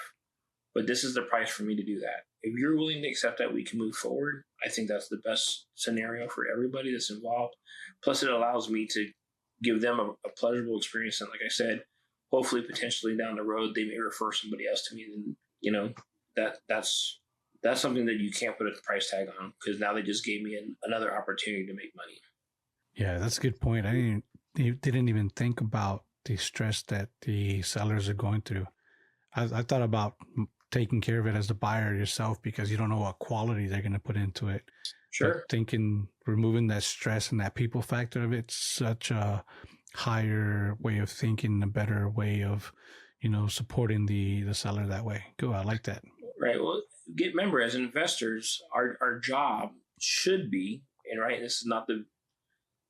Speaker 1: but this is the price for me to do that. If you're willing to accept that, we can move forward. I think that's the best scenario for everybody that's involved. Plus, it allows me to give them a pleasurable experience. And like I said, hopefully, potentially down the road, they may refer somebody else to me. And, that's something that you can't put a price tag on, because now they just gave me another opportunity to make money.
Speaker 2: Yeah, that's a good point. I didn't even think about the stress that the sellers are going through. I thought about taking care of it as the buyer yourself, because you don't know what quality they're going to put into it.
Speaker 1: Sure.
Speaker 2: But removing that stress and that people factor of it's such a higher way of thinking, a better way of, supporting the seller that way. Go, I like that.
Speaker 1: Right. Well, remember, as investors, our job should be, and right, this is not the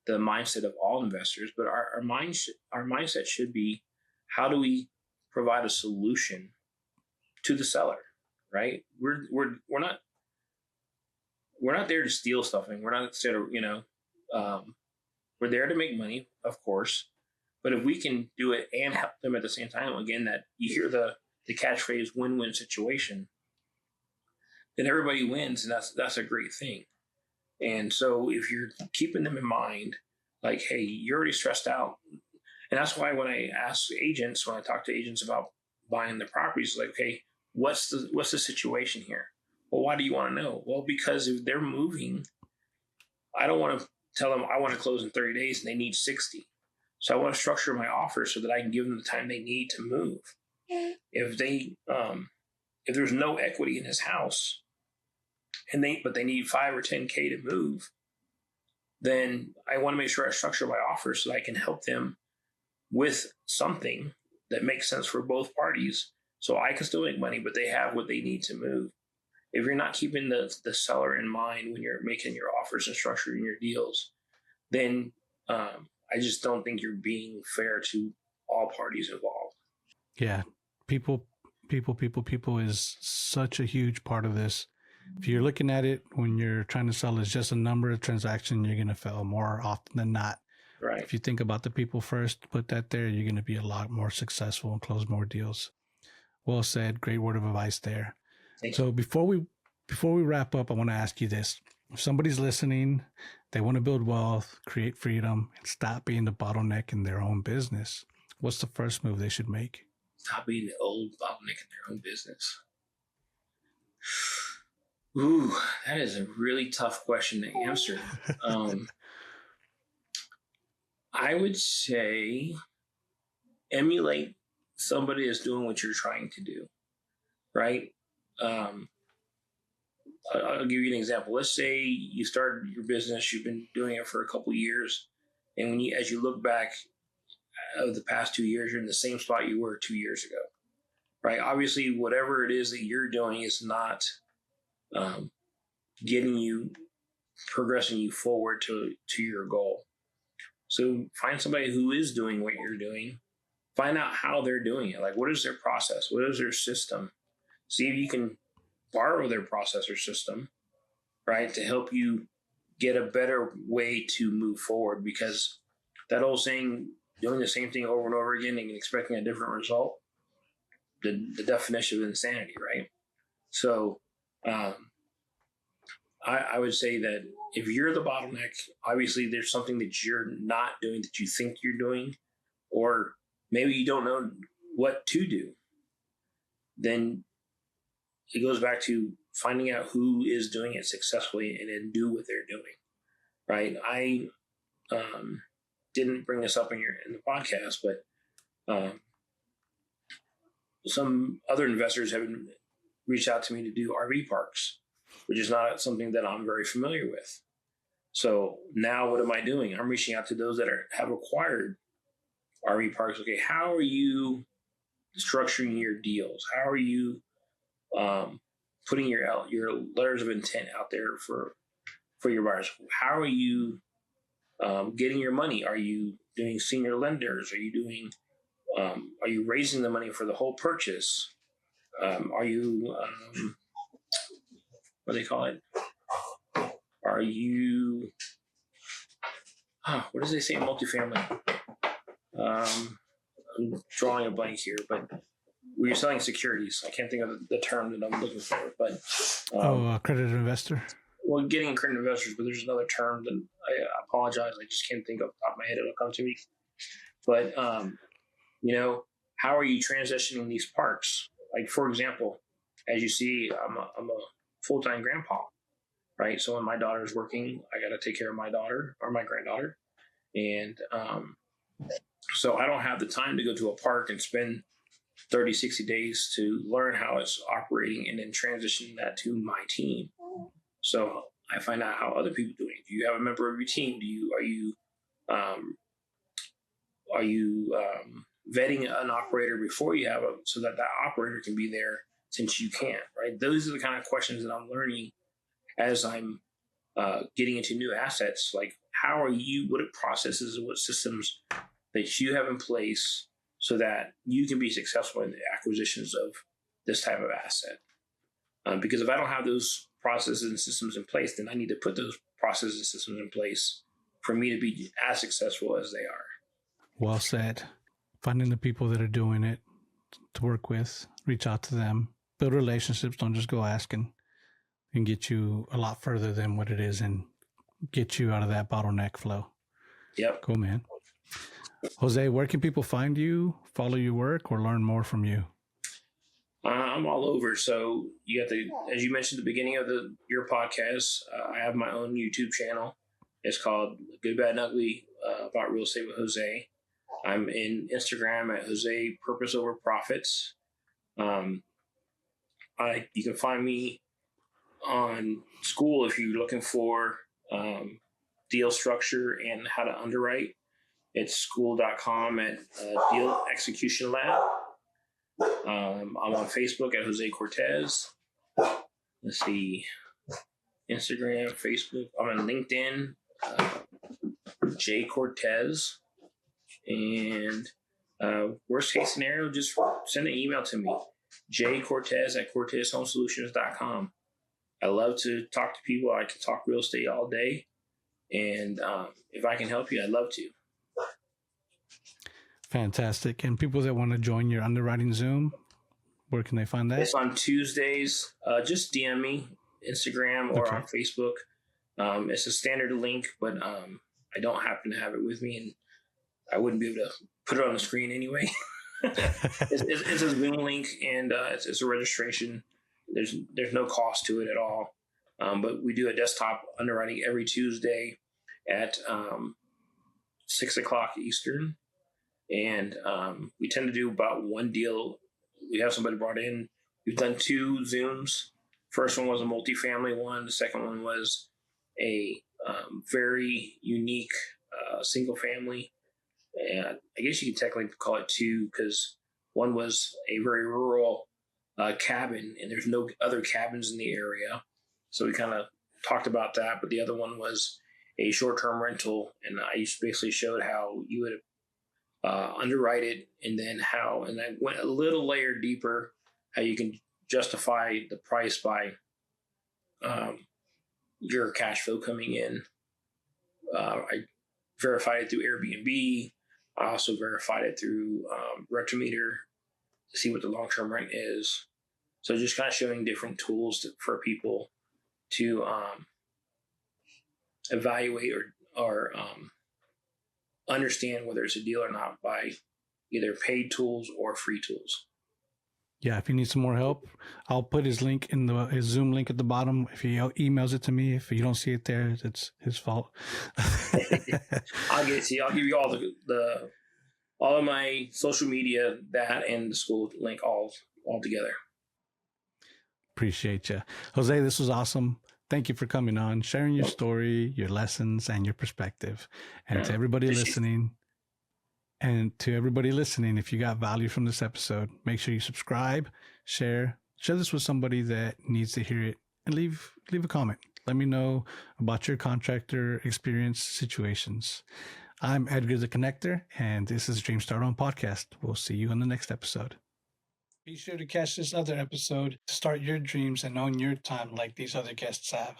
Speaker 1: mindset of all investors, but our mindset should be, how do we provide a solution to the seller, right? We're not there to steal stuff, and we're not there to, we're there to make money, of course, but if we can do it and help them at the same time, again, that you hear the catchphrase win-win situation, then everybody wins, and that's a great thing. And so if you're keeping them in mind, like, hey, you're already stressed out. And that's why when I talk to agents about buying the properties, like, okay, what's the situation here? Well, why do you want to know? Well, because if they're moving, I don't want to tell them I want to close in 30 days and they need 60. So I want to structure my offer so that I can give them the time they need to move. If there's no equity in his house, but they need 5 or 10K to move, then I want to make sure I structure my offer so that I can help them with something that makes sense for both parties, so I can still make money, but they have what they need to move. If you're not keeping the seller in mind when you're making your offers and structuring your deals, then I just don't think you're being fair to all parties involved.
Speaker 2: Yeah. People is such a huge part of this. If you're looking at it when you're trying to sell as just a number of transaction, you're going to fail more often than not.
Speaker 1: Right.
Speaker 2: If you think about the people first, put that there, you're going to be a lot more successful and close more deals. Well said. Great word of advice there. So before we wrap up, I want to ask you this. If somebody's listening, they want to build wealth, create freedom, and stop being the bottleneck in their own business, what's the first move they should make?
Speaker 1: Stop being the old bottleneck in their own business. Ooh, that is a really tough question to answer. I would say emulate somebody that's doing what you're trying to do, right? I'll give you an example. Let's say you started your business, you've been doing it for a couple of years, and as you look back of the past 2 years, you're in the same spot you were 2 years ago, right? Obviously, whatever it is that you're doing is not progressing you forward to your goal. So find somebody who is doing what you're doing. Find out how they're doing it. Like, what is their process? What is their system? See if you can borrow their process or system, right, to help you get a better way to move forward. Because that old saying, doing the same thing over and over again and expecting a different result, the definition of insanity, right? So I would say that if you're the bottleneck, obviously there's something that you're not doing that you think you're doing, or maybe you don't know what to do. Then it goes back to finding out who is doing it successfully and then do what they're doing, right? I didn't bring this up in the podcast, but some other investors have reached out to me to do RV parks, which is not something that I'm very familiar with. So now what am I doing? I'm reaching out to those that have acquired RV parks. Okay, how are you structuring your deals? How are you putting your letters of intent out there for your buyers? How are you getting your money? Are you doing senior lenders? Are you doing are you raising the money for the whole purchase? Are you what do they call it? Are you what does they say in multifamily? I'm drawing a blank here, but where you're selling securities. I can't think of the term that I'm looking for, but
Speaker 2: accredited investor.
Speaker 1: Well, getting accredited investors, but there's another term that I apologize. I just can't think off the top of my head. It'll come to me. But how are you transitioning these parks? Like, for example, as you see, I'm a full-time grandpa, right? So when my daughter's working, I got to take care of my daughter or my granddaughter, and so I don't have the time to go to a park and spend 30, 60 days to learn how it's operating and then transition that to my team. So I find out how other people are doing it. Do you have a member of your team? Are you vetting an operator before you have so that operator can be there since you can't, right? Those are the kind of questions that I'm learning as I'm getting into new assets. Like, what processes and what systems that you have in place so that you can be successful in the acquisitions of this type of asset. Because if I don't have those processes and systems in place, then I need to put those processes and systems in place for me to be as successful as they are.
Speaker 2: Well said. Finding the people that are doing it to work with, reach out to them, build relationships. Don't just go asking, and get you a lot further than what it is and get you out of that bottleneck flow.
Speaker 1: Yep.
Speaker 2: Cool, man. Jose, where can people find you, follow your work, or learn more from you?
Speaker 1: I'm all over. So you got as you mentioned at the beginning of your podcast, I have my own YouTube channel. It's called Good, Bad, and Ugly about real estate with Jose. I'm in Instagram at Jose Purpose Over Profits. You can find me on School if you're looking for deal structure and how to underwrite. It's school.com at Deal Execution Lab. I'm on Facebook at Jose Cortes. Let's see. Instagram, Facebook. I'm on LinkedIn, J Cortes. And worst case scenario, just send an email to me, jcortes at corteshomesolutions.com. I love to talk to people. I can talk real estate all day. And if I can help you, I'd love to.
Speaker 2: Fantastic. And people that want to join your underwriting Zoom, where can they find that?
Speaker 1: It's on Tuesdays. Just DM me, Instagram or on Facebook. It's a standard link, but I don't happen to have it with me, and I wouldn't be able to put it on the screen anyway. It's a Zoom link, and it's a registration. There's no cost to it at all. But we do a desktop underwriting every Tuesday at 6 o'clock Eastern. And we tend to do about one deal. We have somebody brought in. We've done 2 Zooms. First one was a multifamily one. The second one was a very unique single family. And I guess you could technically call it 2 because one was a very rural cabin, and there's no other cabins in the area. So we kind of talked about that. But the other one was a short-term rental, and I basically showed how you would underwrite it, and I went a little layer deeper, how you can justify the price by your cash flow coming in. I verified it through Airbnb. I also verified it through Rectometer to see what the long-term rent is. So just kind of showing different tools for people to evaluate or understand whether it's a deal or not by either paid tools or free tools.
Speaker 2: Yeah, if you need some more help, I'll put his link in his Zoom link at the bottom. If he emails it to me, if you don't see it there, it's his fault.
Speaker 1: I'll get it to you. I'll give you all the all of my social media, that and the school link all together.
Speaker 2: Appreciate you. Jose, this was awesome. Thank you for coming on, sharing your story, your lessons, and your perspective. And to everybody listening, if you got value from this episode, make sure you subscribe, share this with somebody that needs to hear it, and leave a comment. Let me know about your contractor experience situations. I'm Edgar the Connector, and this is Dream Start On Podcast. We'll see you on the next episode. Be sure to catch this other episode to start your dreams and own your time like these other guests have.